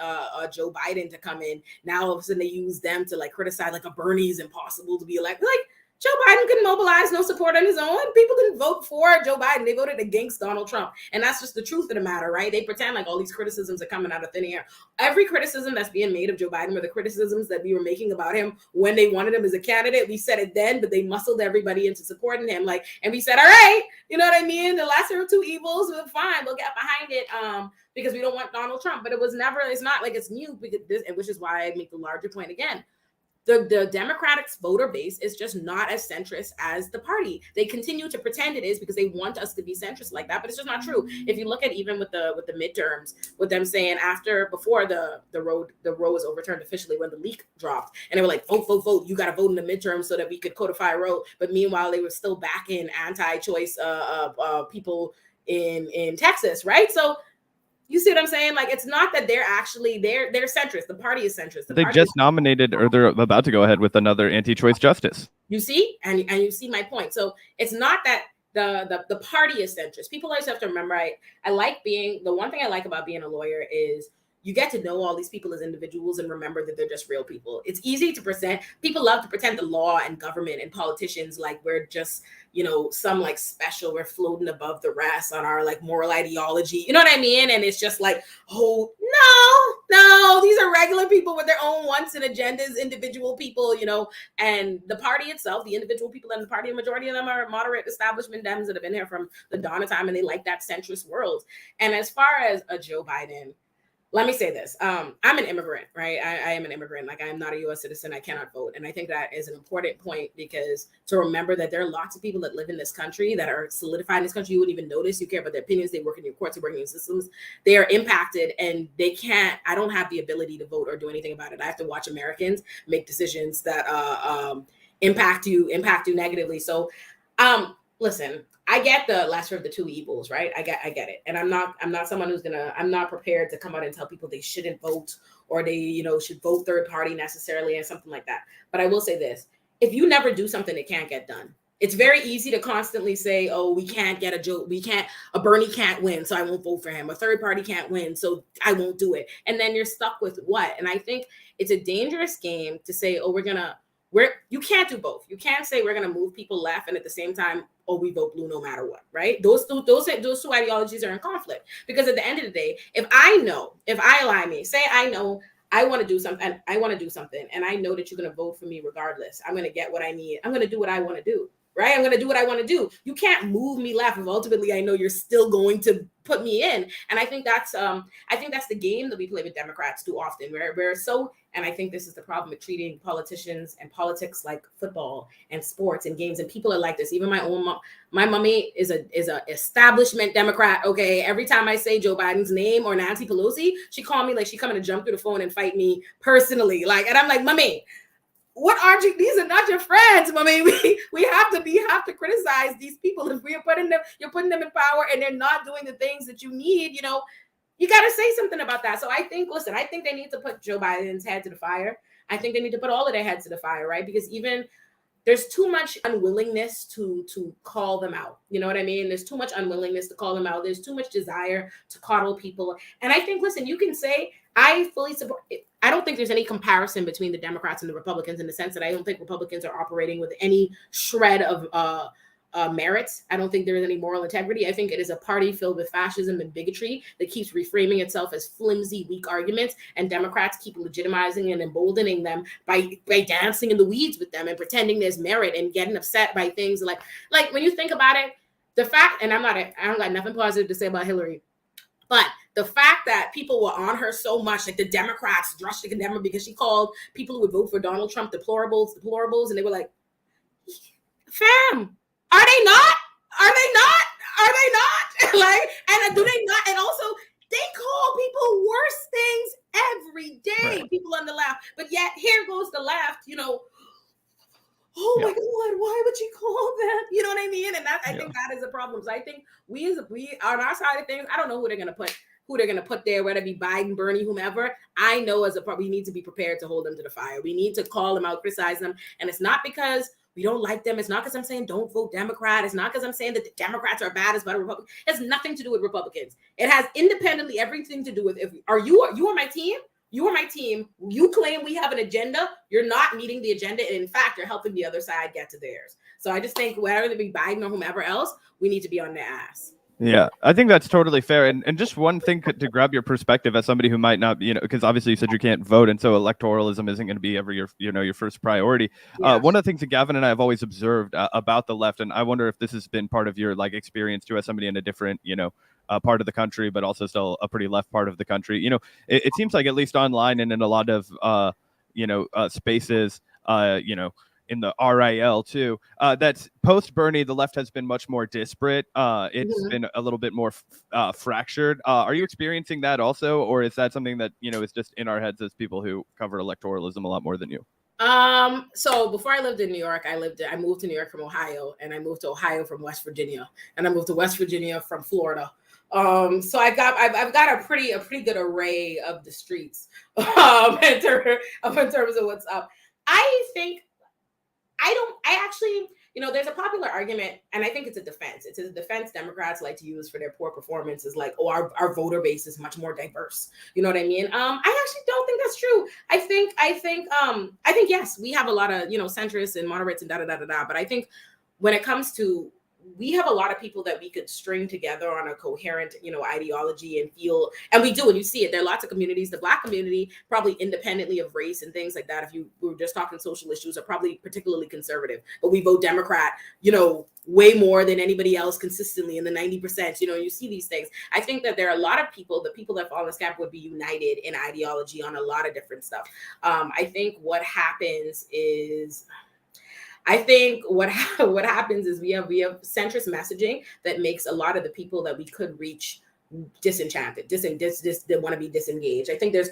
Joe Biden to come in, now all of a sudden they use them to like criticize, like a Bernie's impossible to be elected. Like, Joe Biden couldn't mobilize no support on his own. People didn't vote for Joe Biden. They voted against Donald Trump. And that's just the truth of the matter, right? They pretend like all these criticisms are coming out of thin air. Every criticism that's being made of Joe Biden were the criticisms that we were making about him when they wanted him as a candidate. We said it then, but they muscled everybody into supporting him. And we said, all right, you know what I mean? The lesser of two evils, we're fine. We'll get behind it because we don't want Donald Trump. But it's not like it's new, because which is why I make the larger point again. The Democratic voter base is just not as centrist as the party. They continue to pretend it is because they want us to be centrist like that, but it's just not true. If you look at even with the midterms, with them saying before the Roe was overturned officially, when the leak dropped, and they were like, vote, you got to vote in the midterms so that we could codify Roe. But meanwhile, they were still backing anti-choice people in Texas, right? So you see what I'm saying? Like, it's not that they're centrist. The party is centrist. They just nominated, or they're about to go ahead with another anti-choice justice. You see, and you see my point. So it's not that the party is centrist. People always have to remember. The one thing I like about being a lawyer is you get to know all these people as individuals and remember that they're just real people. It's easy to present. People love to pretend the law and government and politicians like we're just, some like special, we're floating above the rest on our like moral ideology. You know what I mean? And it's just like, oh, no, these are regular people with their own wants and agendas, individual people, and the party itself, the individual people in the party, the majority of them are moderate establishment Dems that have been here from the dawn of time, and they like that centrist world. And as far as a Joe Biden, let me say this. I'm an immigrant, right? I am an immigrant. Like, I am not a U.S. citizen. I cannot vote. And I think that is an important point, because to remember that there are lots of people that live in this country that are solidified in this country. You wouldn't even notice. You care about their opinions. They work in your courts. They work in your systems. They are impacted, and I don't have the ability to vote or do anything about it. I have to watch Americans make decisions that impact you negatively. So listen, I get the lesser of the two evils, right? I get it. And I'm not someone I'm not prepared to come out and tell people they shouldn't vote, or they, should vote third party necessarily, and something like that. But I will say this: if you never do something, it can't get done. It's very easy to constantly say, oh, we can't get a Bernie can't win, so I won't vote for him. A third party can't win, so I won't do it. And then you're stuck with what? And I think it's a dangerous game to say, oh, you can't do both. You can't say we're going to move people left and at the same time, oh, we vote blue no matter what, right? Those two ideologies are in conflict, because at the end of the day, if Olayemi, say I know I want to do something, and I know that you're going to vote for me regardless, I'm going to get what I need. I'm going to do what I want to do, right? I'm going to do what I want to do. You can't move me left if ultimately I know you're still going to put me in. And I think that's the game that we play with Democrats too often. And I think this is the problem with treating politicians and politics like football and sports and games. And people are like this. Even my mommy is a establishment Democrat. Okay, every time I say Joe Biden's name or Nancy Pelosi, she called me like she coming to jump through the phone and fight me personally. And I'm like, mommy, what are you? These are not your friends, mommy. We have to criticize these people. If you're putting them in power and they're not doing the things that you need, you got to say something about that. So I think they need to put Joe Biden's head to the fire. I think they need to put all of their heads to the fire, right? Because even there's too much unwillingness to call them out. You know what I mean? There's too much unwillingness to call them out. There's too much desire to coddle people. And I think, listen, you can say, I fully support it. I don't think there's any comparison between the Democrats and the Republicans, in the sense that I don't think Republicans are operating with any shred of merits. I don't think there is any moral integrity. I think it is a party filled with fascism and bigotry that keeps reframing itself as flimsy, weak arguments, and Democrats keep legitimizing and emboldening them by dancing in the weeds with them and pretending there's merit and getting upset by things like when you think about it, the fact, and I don't got nothing positive to say about Hillary, but the fact that people were on her so much, like the Democrats rushed to condemn her because she called people who would vote for Donald Trump deplorables, and they were like, fam, are they not? And do they not? And also, they call people worse things every day, right? People on the left. But yet, here goes the left, oh my God, why would you call that? You know what I mean? And I think that is a problem. So I think we on our side of things, I don't know who they're going to put there, whether it be Biden, Bernie, whomever. I know we need to be prepared to hold them to the fire. We need to call them out, criticize them. And it's not because we don't like them. It's not because I'm saying don't vote Democrat. It's not because I'm saying that the Democrats are bad as better Republicans. It has nothing to do with Republicans. It has independently everything to do with, are you on my team? You are my team. You claim we have an agenda. You're not meeting the agenda. And in fact, you're helping the other side get to theirs. So I just think whether it be Biden or whomever else, we need to be on their ass. Yeah, I think that's totally fair. And just one thing to grab your perspective as somebody who might not, because obviously you said you can't vote, and so electoralism isn't going to be ever your first priority. Yeah. One of the things that Gavin and I have always observed about the left, and I wonder if this has been part of your experience too, as somebody in a different part of the country, but also still a pretty left part of the country. It seems like, at least online and in a lot of spaces, in the RIL too, that's post Bernie, the left has been much more disparate. It's been a little bit more fractured. Are you experiencing that also, or is that something that is just in our heads as people who cover electoralism a lot more than you? So before I lived in New York, I moved to New York from Ohio, and I moved to Ohio from West Virginia, and I moved to West Virginia from Florida. So I've got a pretty good array of the streets in terms of what's up. I actually, there's a popular argument, and I think it's a defense. It's a defense Democrats like to use for their poor performance, is like, oh, our voter base is much more diverse. You know what I mean? I actually don't think that's true. I think yes, we have a lot of, centrists and moderates and but I think when it comes to, we have a lot of people that we could string together on a coherent, ideology and feel, and we do, and you see it. There are lots of communities. The Black community, probably independently of race and things like that, if we were just talking social issues, are probably particularly conservative, but we vote Democrat, way more than anybody else consistently in the 90%. You see these things. I think that there are a lot of people, the people that fall in this camp would be united in ideology on a lot of different stuff. I think what happens is, what happens is we have centrist messaging that makes a lot of the people that we could reach disenchanted, they want to be disengaged. I think there's,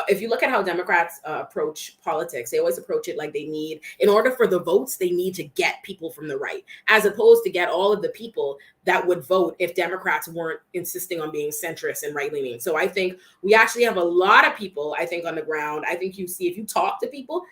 if you look at how Democrats approach politics, they always approach it like they need, in order for the votes, they need to get people from the right, as opposed to get all of the people that would vote if Democrats weren't insisting on being centrist and right-leaning. So I think we actually have a lot of people, I think, on the ground. I think you see, if you talk to people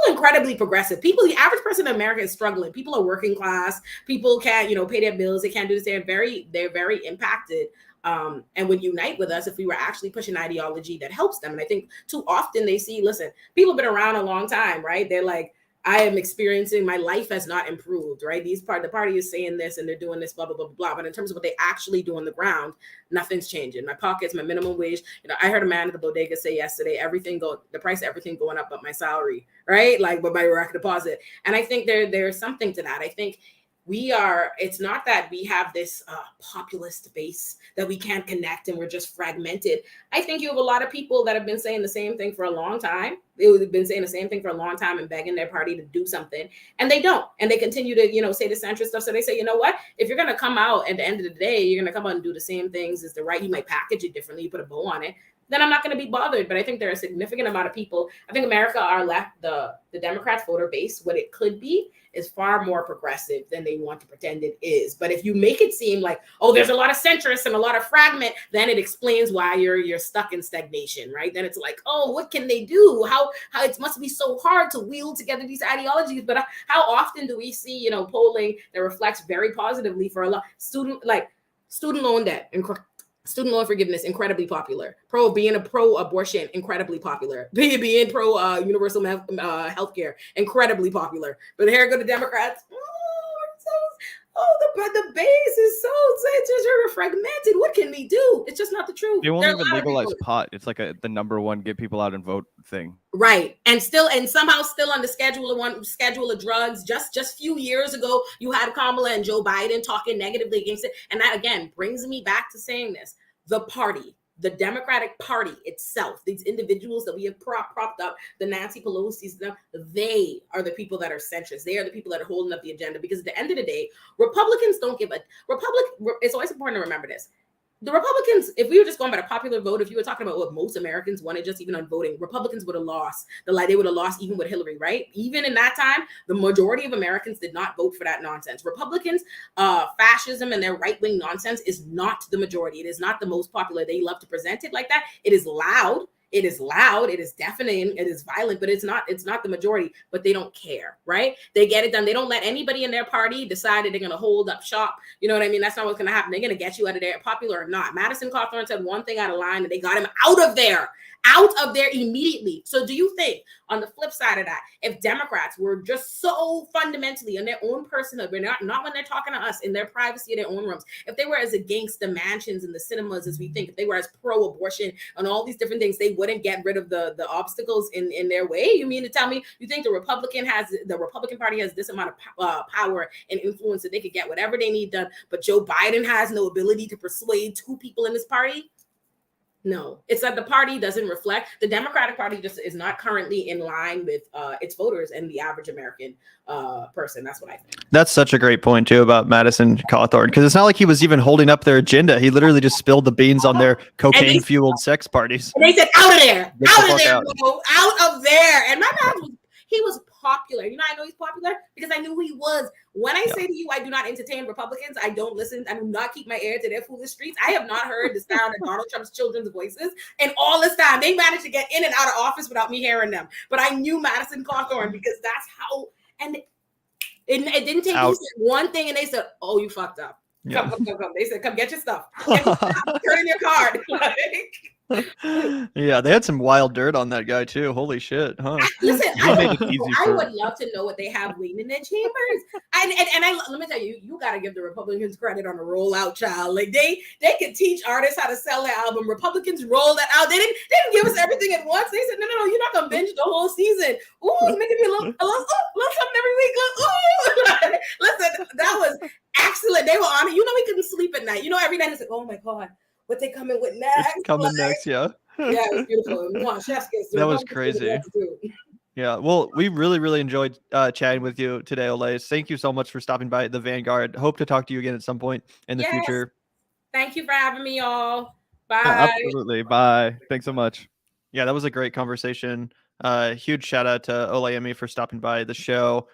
incredibly progressive. People, the average person in America is struggling. People are working class. People can't, pay their bills. They can't do this. They're very impacted. And would unite with us if we were actually pushing ideology that helps them. And I think too often they see, listen, people have been around a long time, right? They're like, I am experiencing, my life has not improved, right? The party is saying this and they're doing this, blah, blah, blah, blah. But in terms of what they actually do on the ground, nothing's changing. My pockets, my minimum wage. I heard a man at the bodega say yesterday, the price of everything going up but my salary, right? Like, but my direct deposit. And I think there's something to that. I think it's not that we have this populist base that we can't connect and we're just fragmented. I think you have a lot of people that have been saying the same thing for a long time. They've been saying the same thing for a long time and begging their party to do something, and they don't. And they continue to, say the centrist stuff. So they say, you know what? If you're going to come out at the end of the day, you're going to come out and do the same things as the right. You might package it differently, you put a bow on it. Then I'm not going to be bothered. But I think there are a significant amount of people. I think America, our left, the Democrats voter base, what it could be is far more progressive than they want to pretend it is. But if you make it seem like, oh, there's a lot of centrists and a lot of fragment, then it explains why you're stuck in stagnation, right? Then it's like, oh, what can they do? How it must be so hard to wield together these ideologies. But how often do we see, polling that reflects very positively for a lot student loan debt, student loan forgiveness, incredibly popular. Being a pro-abortion, incredibly popular. Being pro-universal healthcare, incredibly popular. But here go the Democrats. The base is so fragmented. What can we do? It's just not the truth. They won't even legalize pot. It's like the number one get people out and vote thing. Right. And somehow still on the schedule of drugs. Just few years ago, you had Kamala and Joe Biden talking negatively against it. And that, again, brings me back to saying this. The party, the Democratic Party itself, these individuals that we have propped up, the Nancy Pelosi's, they are the people that are centrist. They are the people that are holding up the agenda. Because at the end of the day, Republicans don't give a it's always important to remember this. The Republicans, if we were just going by the popular vote, if you were talking about what most Americans wanted, just even on voting, Republicans would have lost. They would have lost even with Hillary, right? Even in that time, the majority of Americans did not vote for that nonsense. Republicans, fascism and their right-wing nonsense is not the majority. It is not the most popular. They love to present it like that. It is loud. It is loud, it is deafening, it is violent, but it's not the majority, but they don't care, right? They get it done. They don't let anybody in their party decide that they're going to hold up shop. You know what I mean? That's not what's going to happen. They're going to get you out of there, popular or not. Madison Cawthorn said one thing out of line and they got him out of there. out of there immediately. So do you think, on the flip side of that, if Democrats were just so fundamentally in their own personhood, we're not when they're talking to us in their privacy of their own rooms, if they were as against the mansions and the cinemas as we think, if they were as pro-abortion and all these different things, they wouldn't get rid of the obstacles in their way? You mean to tell me you think the Republican Party has this amount of power and influence that they could get whatever they need done, but Joe Biden has no ability to persuade two people in this party? No, it's that the party doesn't reflect, the Democratic Party just is not currently in line with its voters and the average American person. That's what I think. That's such a great point too about Madison Cawthorn, because it's not like he was even holding up their agenda. He literally just spilled the beans on their cocaine fueled sex parties. And they said, out of there, out of there. And my man he was popular. You know, I know he's popular because I knew who he was. When I say to you, I do not entertain Republicans. I don't listen. I do not keep my ear to their foolish streets. I have not heard the sound of Donald Trump's children's voices. And all this time, they managed to get in and out of office without me hearing them. But I knew Madison Cawthorn because that's how, and it didn't take me one thing and they said, oh, you fucked up. Come. They said, come get your stuff. Turn in your card. Yeah, they had some wild dirt on that guy too. Holy shit, huh? Listen, I would love to know what they have waiting in their chambers. Let me tell you, you got to give the Republicans credit on the rollout, child. Like they can teach artists how to sell their album. Republicans roll that out. They didn't give us everything at once. They said, no, you're not gonna binge the whole season. Ooh, it's making me a little something every week. Ooh, listen, that was excellent. They were on it. You know, we couldn't sleep at night. You know, every night it's like, oh my god, what they coming with next? Next, yeah. Yeah, it was beautiful. That was crazy. Yeah, well, we really enjoyed chatting with you today, Olay. Thank you so much for stopping by the Vanguard. Hope to talk to you again at some point in the future. Thank you for having me, y'all. Bye. Absolutely. Bye. Thanks so much. Yeah, that was a great conversation. Huge shout out to Olayemi for stopping by the show.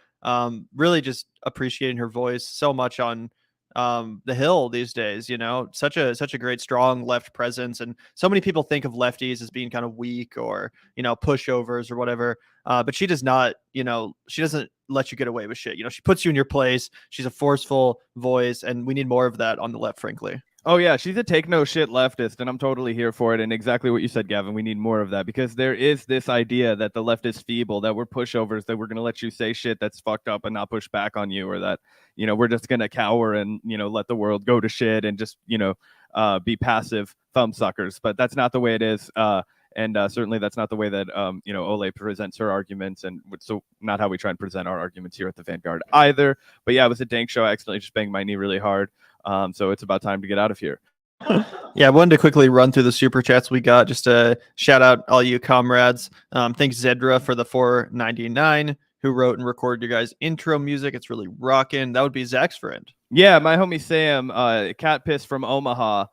Really just appreciating her voice so much on the Hill these days. You know, such a great strong left presence, and so many people think of lefties as being kind of weak or, you know, pushovers or whatever, but she does not, you know, she doesn't let you get away with shit. You know, she puts you in your place. She's a forceful voice, and we need more of that on the left, frankly. Oh yeah, she's a take no shit leftist, and I'm totally here for it. And exactly what you said, Gavin, we need more of that, because there is this idea that the left is feeble, that we're pushovers, that we're going to let you say shit that's fucked up and not push back on you, or that, you know, we're just going to cower and, you know, let the world go to shit and just, you know, be passive thumb suckers. But that's not the way it is. And certainly that's not the way that, you know, Olay presents her arguments, and so not how we try and present our arguments here at the Vanguard either. But yeah, it was a dank show. I accidentally just banged my knee really hard. So it's about time to get out of here. Yeah, I wanted to quickly run through the super chats we got, just to shout out all you comrades. Thanks Zedra for the $4.99, who wrote and recorded your guys' intro music. It's really rocking. That would be Zach's friend. Yeah, my homie Sam, Cat Piss from Omaha.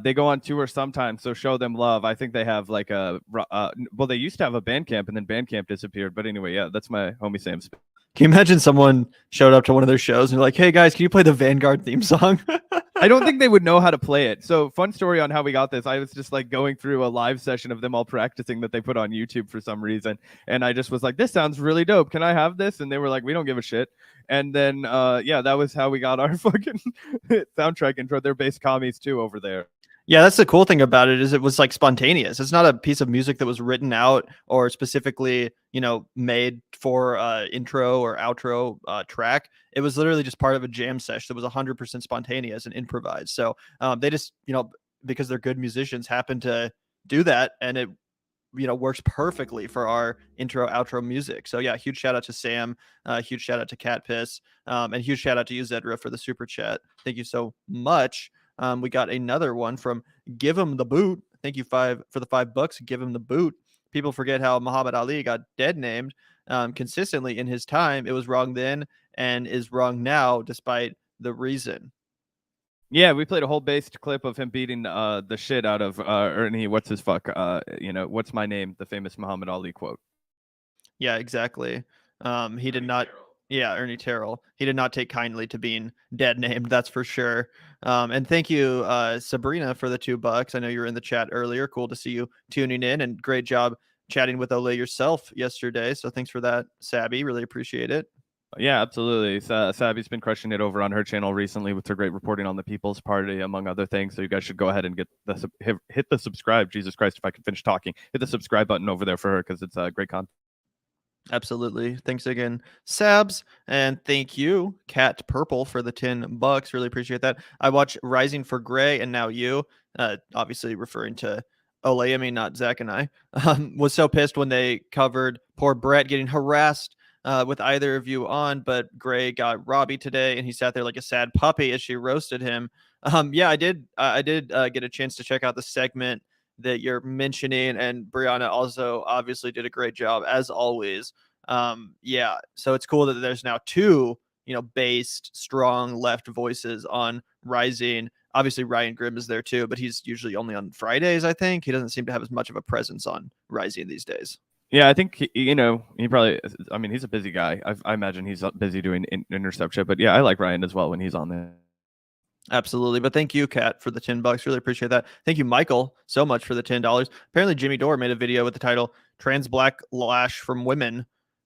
They go on tour sometimes, so show them love. I think they have like a well, they used to have a Bandcamp, and then Bandcamp disappeared. But anyway, yeah, that's my homie Sam's. Can you imagine someone showed up to one of their shows and they're like, hey guys, can you play the Vanguard theme song? I don't think they would know how to play it. So fun story on how we got this. I was just like going through a live session of them all practicing that they put on YouTube for some reason. And I just was like, this sounds really dope. Can I have this? And they were like, we don't give a shit. And then, yeah, that was how we got our fucking soundtrack intro. They're bass commies too over there. Yeah, that's the cool thing about it, is it was like spontaneous. It's not a piece of music that was written out or specifically, you know, made for intro or outro track. It was literally just part of a jam session that was 100% spontaneous and improvised. So they just, you know, because they're good musicians, happen to do that, and it, you know, works perfectly for our intro outro music. So yeah, huge shout out to Sam, huge shout out to Cat Piss, and huge shout out to you, Zedra, for the super chat. Thank you so much. We got another one from Give Him the Boot. Thank you for the $5. Give Him the Boot. People forget how Muhammad Ali got dead named consistently in his time. It was wrong then and is wrong now, despite the reason. Yeah, we played a whole based clip of him beating the shit out of Ernie. What's his fuck? You know, what's my name? The famous Muhammad Ali quote. Yeah, exactly. He did not. Yeah, Ernie Terrell. He did not take kindly to being dead named, that's for sure. And thank you, Sabrina, for the $2. I know you were in the chat earlier. Cool to see you tuning in, and great job chatting with Olay yourself yesterday. So thanks for that, Sabby. Really appreciate it. Yeah, absolutely. Sabby's been crushing it over on her channel recently with her great reporting on the People's Party, among other things. So you guys should go ahead and get hit the subscribe. Jesus Christ, if I could finish talking, hit the subscribe button over there for her because it's great content. Absolutely. Thanks again, Sabs, and thank you, Cat Purple, for the $10. Really appreciate that. I watch Rising for Gray and Now You, obviously referring to Olayemi, not Zach and I. Was so pissed when they covered poor Brett getting harassed with either of you on, but Gray got Robbie today, and he sat there like a sad puppy as she roasted him. Yeah, I did. I did get a chance to check out the segment that you're mentioning, and Brianna also obviously did a great job as always. Yeah, so it's cool that there's now two, based strong left voices on Rising. Obviously Ryan Grimm is there too, but he's usually only on Fridays. I think he doesn't seem to have as much of a presence on Rising these days. Yeah, I think he probably. I mean, he's a busy guy. I imagine he's busy doing Interception, but yeah, I like Ryan as well when he's on there. Absolutely. But thank you, Kat, for the $10. Really appreciate that. Thank you, Michael, so much for the $10. Apparently, Jimmy Dore made a video with the title Trans Black Lash from Women.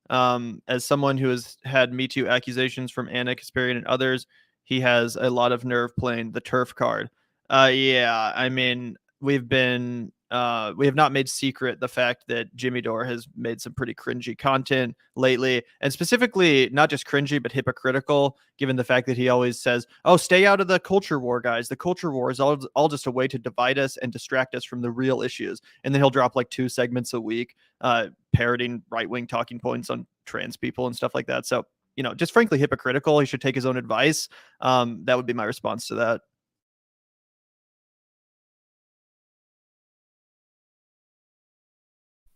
As someone who has had Me Too accusations from Anna Kasparian and others, he has a lot of nerve playing the turf card. Yeah, I mean, we have not made secret the fact that Jimmy Dore has made some pretty cringy content lately, and specifically not just cringy but hypocritical, given the fact that he always says, "Oh, stay out of the culture war, guys. The culture war is all just a way to divide us and distract us from the real issues." And then he'll drop like 2 segments a week, parroting right-wing talking points on trans people and stuff like that. So, just frankly hypocritical. He should take his own advice. That would be my response to that.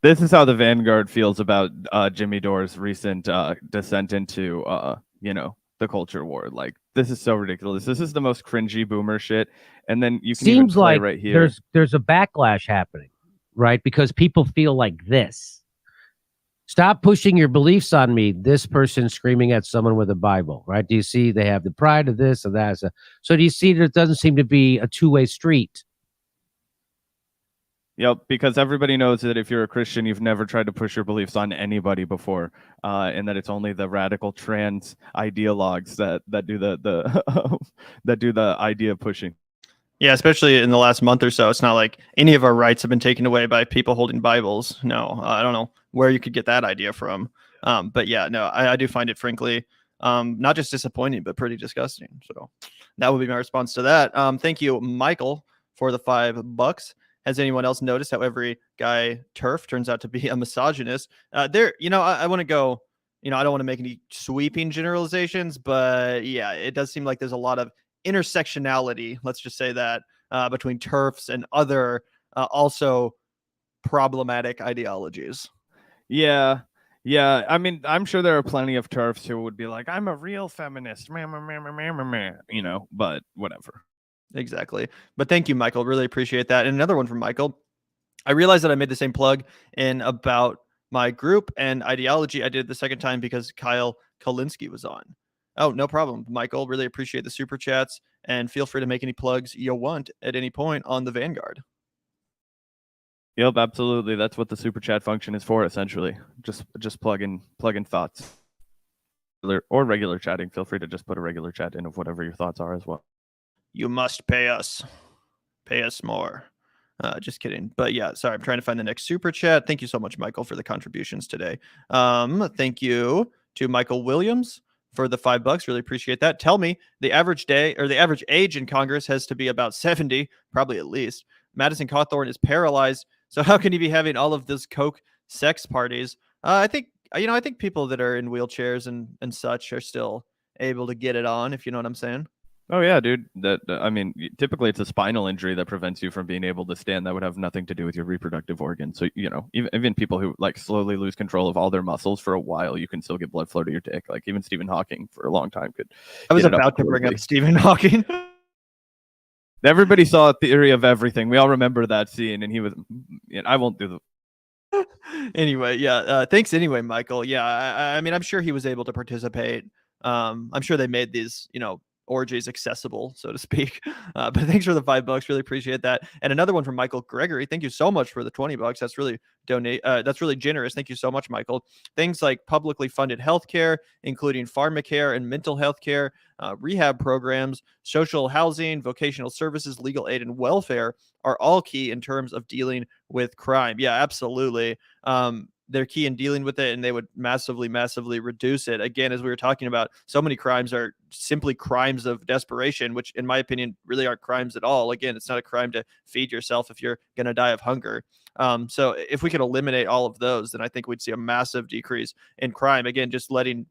This is how the Vanguard feels about Jimmy Dore's recent descent into the culture war. Like, this is so ridiculous. This is the most cringy boomer shit. And then you can Seems even play like right here. There's a backlash happening, right? Because people feel like this. Stop pushing your beliefs on me. This person screaming at someone with a Bible, right? Do you see they have the pride of this or that? So do you see there doesn't seem to be a two-way street? Yep, because everybody knows that if you're a Christian, you've never tried to push your beliefs on anybody before, and that it's only the radical trans ideologues that do the that do the idea pushing. Yeah, especially in the last month or so. It's not like any of our rights have been taken away by people holding Bibles. No, I don't know where you could get that idea from. But yeah, no, I do find it frankly not just disappointing, but pretty disgusting. So that would be my response to that. Thank you, Michael, for the $5. Has anyone else noticed how every guy turf turns out to be a misogynist? I want to go, I don't want to make any sweeping generalizations, but yeah, it does seem like there's a lot of intersectionality, let's just say that, between turfs and other also problematic ideologies. Yeah. I mean, I'm sure there are plenty of turfs who would be like, I'm a real feminist, but whatever. Exactly. But thank you, Michael. Really appreciate that. And another one from Michael. I realized that I made the same plug in about my group and ideology. I did it the second time because Kyle Kolinsky was on. Oh, no problem, Michael. Really appreciate the super chats, and feel free to make any plugs you want at any point on the Vanguard. Yep, absolutely. That's what the super chat function is for, essentially. Just plug in thoughts. Or regular chatting. Feel free to just put a regular chat in of whatever your thoughts are as well. You must pay us. Pay us more. Just kidding. But yeah, sorry, I'm trying to find the next super chat. Thank you so much, Michael, for the contributions today. Thank you to Michael Williams for the $5. Really appreciate that. Tell me the average day or the average age in Congress has to be about 70, probably at least. Madison Cawthorn is paralyzed. So how can he be having all of those coke sex parties? I think people that are in wheelchairs and such are still able to get it on, if you know what I'm saying. Oh yeah, dude. I mean, typically it's a spinal injury that prevents you from being able to stand. That would have nothing to do with your reproductive organs. So even people who like slowly lose control of all their muscles for a while, you can still get blood flow to your dick. Like even Stephen Hawking for a long time could. I was about to bring up Stephen Hawking. Everybody saw a Theory of Everything. We all remember that scene, and he was. I won't do the. Anyway, yeah. Thanks anyway, Michael. Yeah, I mean, I'm sure he was able to participate. I'm sure they made these, orgies accessible, so to speak. But thanks for the $5. Really appreciate that. And another one from Michael Gregory. Thank you so much for the $20. That's really that's really generous. Thank you so much, Michael. Things like publicly funded healthcare, including pharmacare and mental health care, rehab programs, social housing, vocational services, legal aid, and welfare are all key in terms of dealing with crime. Yeah, absolutely. They're key in dealing with it, and they would massively, massively reduce it. Again, as we were talking about, so many crimes are simply crimes of desperation, which in my opinion really aren't crimes at all. Again, it's not a crime to feed yourself if you're going to die of hunger. So if we could eliminate all of those, then I think we'd see a massive decrease in crime. Again, just letting,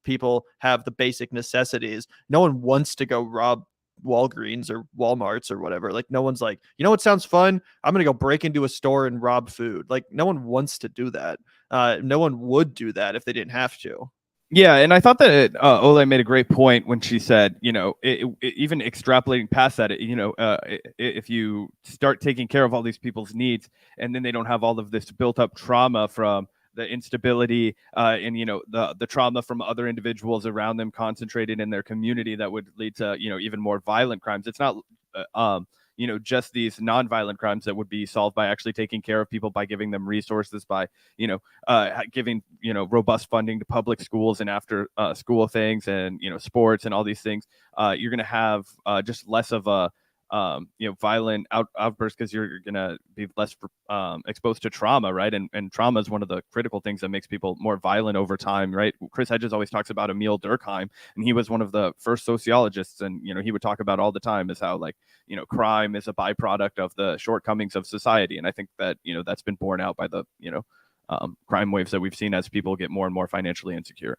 people have the basic necessities. No one wants to go rob Walgreens or Walmarts or whatever. Like, no one's like, what sounds fun? I'm going to go break into a store and rob food. Like, no one wants to do that. No one would do that if they didn't have to. Yeah, and I thought that Ole made a great point when she said, even extrapolating past that, if you start taking care of all these people's needs, and then they don't have all of this built up trauma from the instability and the trauma from other individuals around them concentrated in their community, that would lead to even more violent crimes. It's not just these non-violent crimes that would be solved by actually taking care of people, by giving them resources, by giving robust funding to public schools and after school things, and sports and all these things. You're going to have just less of a violent outbursts, because you're gonna be less exposed to trauma, right? And trauma is one of the critical things that makes people more violent over time, right? Chris Hedges always talks about Emil Durkheim, and he was one of the first sociologists, and he would talk about all the time is how crime is a byproduct of the shortcomings of society, and I think that that's been borne out by the crime waves that we've seen as people get more and more financially insecure.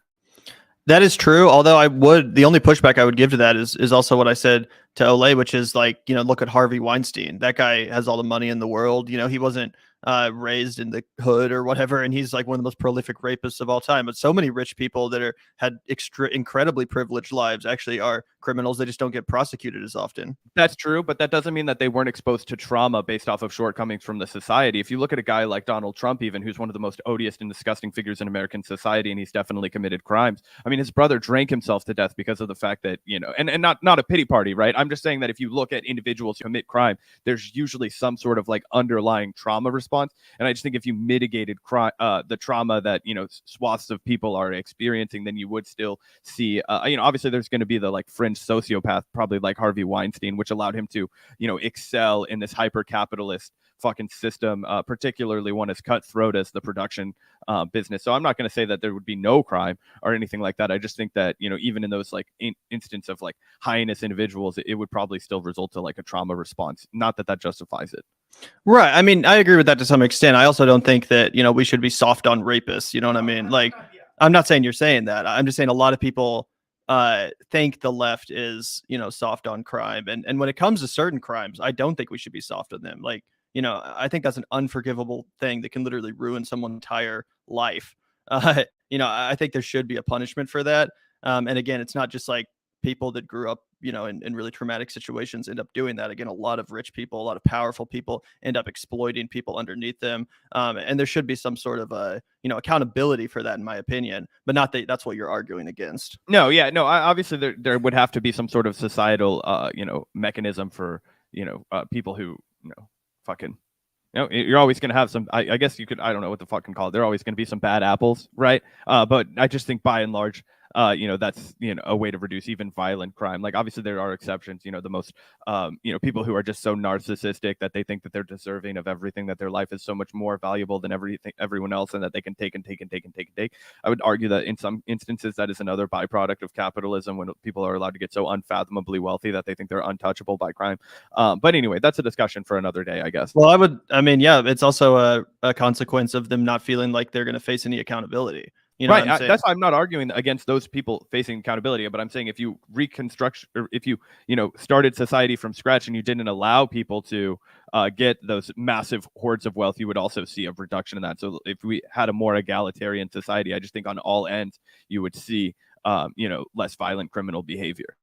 That is true. Although the only pushback I would give to that is also what I said to Ole, which is look at Harvey Weinstein. That guy has all the money in the world. He wasn't raised in the hood or whatever, and he's like one of the most prolific rapists of all time. But so many rich people that had incredibly privileged lives actually are criminals. They just don't get prosecuted as often. That's true, but that doesn't mean that they weren't exposed to trauma based off of shortcomings from the society. If you look at a guy like Donald Trump, even, who's one of the most odious and disgusting figures in American society, and he's definitely committed crimes. I mean, his brother drank himself to death because of the fact that, and not a pity party, right? I'm just saying that if you look at individuals who commit crime, there's usually some sort of underlying trauma response. And I just think if you mitigated the trauma that, swaths of people are experiencing, then you would still see, obviously there's going to be the fringe sociopath, probably like Harvey Weinstein, which allowed him to, excel in this hyper capitalist fucking system, particularly one as cutthroat as the production business. So I'm not going to say that there would be no crime or anything like that. I just think that, even in those instance of heinous individuals, it would probably still result to a trauma response. Not that justifies it. Right. I mean, I agree with that to some extent. I also don't think that, we should be soft on rapists. You know what I mean? I'm not saying you're saying that. I'm just saying a lot of people think the left is, soft on crime. And when it comes to certain crimes, I don't think we should be soft on them. I think that's an unforgivable thing that can literally ruin someone's entire life. I think there should be a punishment for that. And again, it's not just people that grew up, in really traumatic situations end up doing that. Again, a lot of rich people, a lot of powerful people end up exploiting people underneath them. And there should be some sort of accountability for that, in my opinion, but not that that's what you're arguing against. No. Yeah, no, obviously there would have to be some sort of societal, mechanism for, people who, fucking, you're always going to have some, I guess you could, I don't know what the fucking call it. There are always going to be some bad apples, right? But I just think by and large, that's, a way to reduce even violent crime. Obviously there are exceptions, the most, people who are just so narcissistic that they think that they're deserving of everything, that their life is so much more valuable than everyone else, and that they can take and take and take and take and take. I would argue that in some instances that is another byproduct of capitalism, when people are allowed to get so unfathomably wealthy that they think they're untouchable by crime. But anyway, that's a discussion for another day, I guess. Well, it's also a consequence of them not feeling like they're going to face any accountability. Right. That's why I'm not arguing against those people facing accountability, but I'm saying if you reconstruct, or if you, started society from scratch and you didn't allow people to get those massive hordes of wealth, you would also see a reduction in that. So if we had a more egalitarian society, I just think on all ends, you would see, less violent criminal behavior.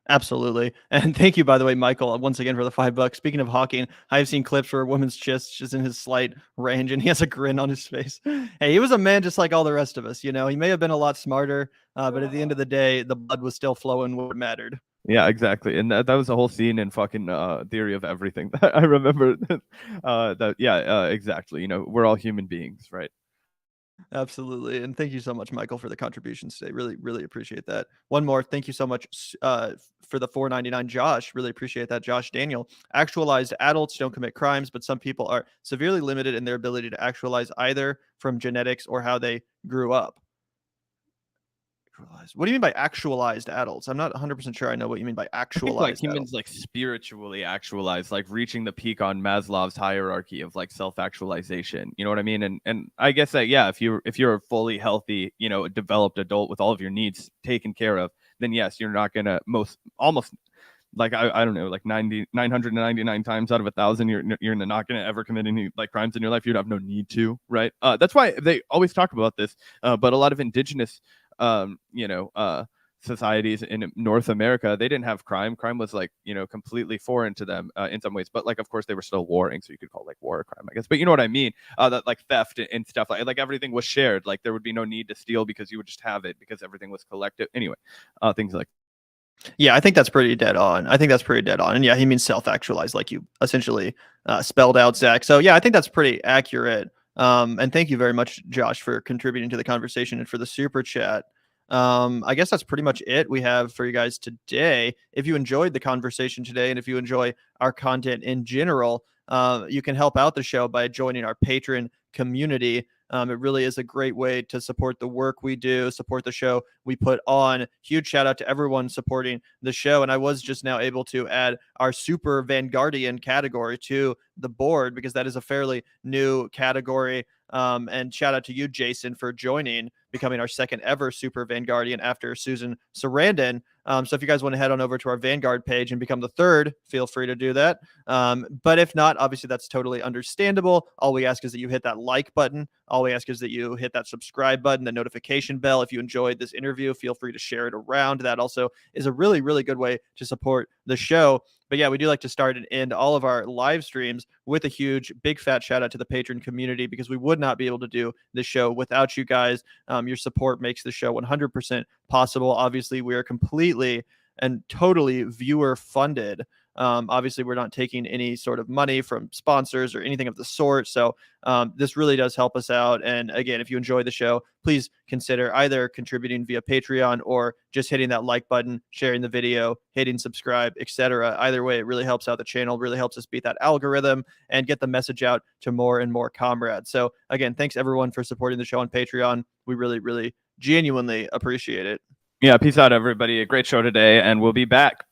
Absolutely. And thank you, by the way, Michael, once again for the $5. Speaking of hawking, I've seen clips where a woman's chest is in his slight range and he has a grin on his face. Hey, he was a man just like all the rest of us. He may have been a lot smarter, but at the end of the day, the blood was still flowing where it mattered. Yeah, exactly. And that was a whole scene in fucking Theory of Everything. I remember that. Yeah, exactly. You know, we're all human beings, right? Absolutely. And thank you so much, Michael, for the contributions today. Really, really appreciate that. One more. Thank you so much for the 4.99, Josh. Really appreciate that, Josh Daniel. Actualized adults don't commit crimes, but some people are severely limited in their ability to actualize either from genetics or how they grew up. What do you mean by actualized adults? I'm not 100% sure I know what you mean by I think like actualized he means adults. like spiritually actualized, like reaching the peak on Maslow's hierarchy of like self-actualization. You know what I mean? And I guess that yeah, if you're a fully healthy, you know, developed adult with all of your needs taken care of, then yes, you're not gonna almost like I don't know, like 999 times out of 1,000, you're not gonna ever commit any like crimes in your life. You'd have no need to, right? That's why they always talk about this. But a lot of indigenous you know, societies in North America, they didn't have crime. Crime was like, you know, completely foreign to them in some ways. But like, of course, they were still warring, so you could call it like war a crime, I guess. But you know what I mean? That like theft and stuff like everything was shared. Like there would be no need to steal because you would just have it because everything was collective. Anyway, things like. Yeah, I think that's pretty dead on. I think that's pretty dead on. And yeah, he means self-actualized, like you essentially spelled out, Zach. So yeah, I think that's pretty accurate. And thank you very much, Josh, for contributing to the conversation and for the super chat. I guess that's pretty much it we have for you guys today. If you enjoyed the conversation today, and if you enjoy our content in general, you can help out the show by joining our Patreon community. It really is a great way to support the work we do, support the show we put on. Huge shout out to everyone supporting the show. And I was just now able to add our Super Vanguardian category to the board because that is a fairly new category. And shout out to you, Jason, for joining, becoming our second ever Super Vanguardian after Susan Sarandon. So if you guys want to head on over to our Vanguard page and become the third, feel free to do that. But if not, obviously that's totally understandable. All we ask is that you hit that like button. All we ask is that you hit that subscribe button, the notification bell. If you enjoyed this interview, feel free to share it around. That also is a really, really good way to support the show. But yeah, we do like to start and end all of our live streams with a huge, big, fat shout out to the patron community because we would not be able to do this show without you guys. Your support makes the show 100% possible. Obviously, we are completely and totally viewer funded. Obviously, we're not taking any sort of money from sponsors or anything of the sort. So this really does help us out. And again, if you enjoy the show, please consider either contributing via Patreon or just hitting that like button, sharing the video, hitting subscribe, etc. Either way, it really helps out the channel, really helps us beat that algorithm and get the message out to more and more comrades. So again, thanks everyone for supporting the show on Patreon. We really, really genuinely appreciate it. Yeah, peace out, everybody. A great show today, and we'll be back.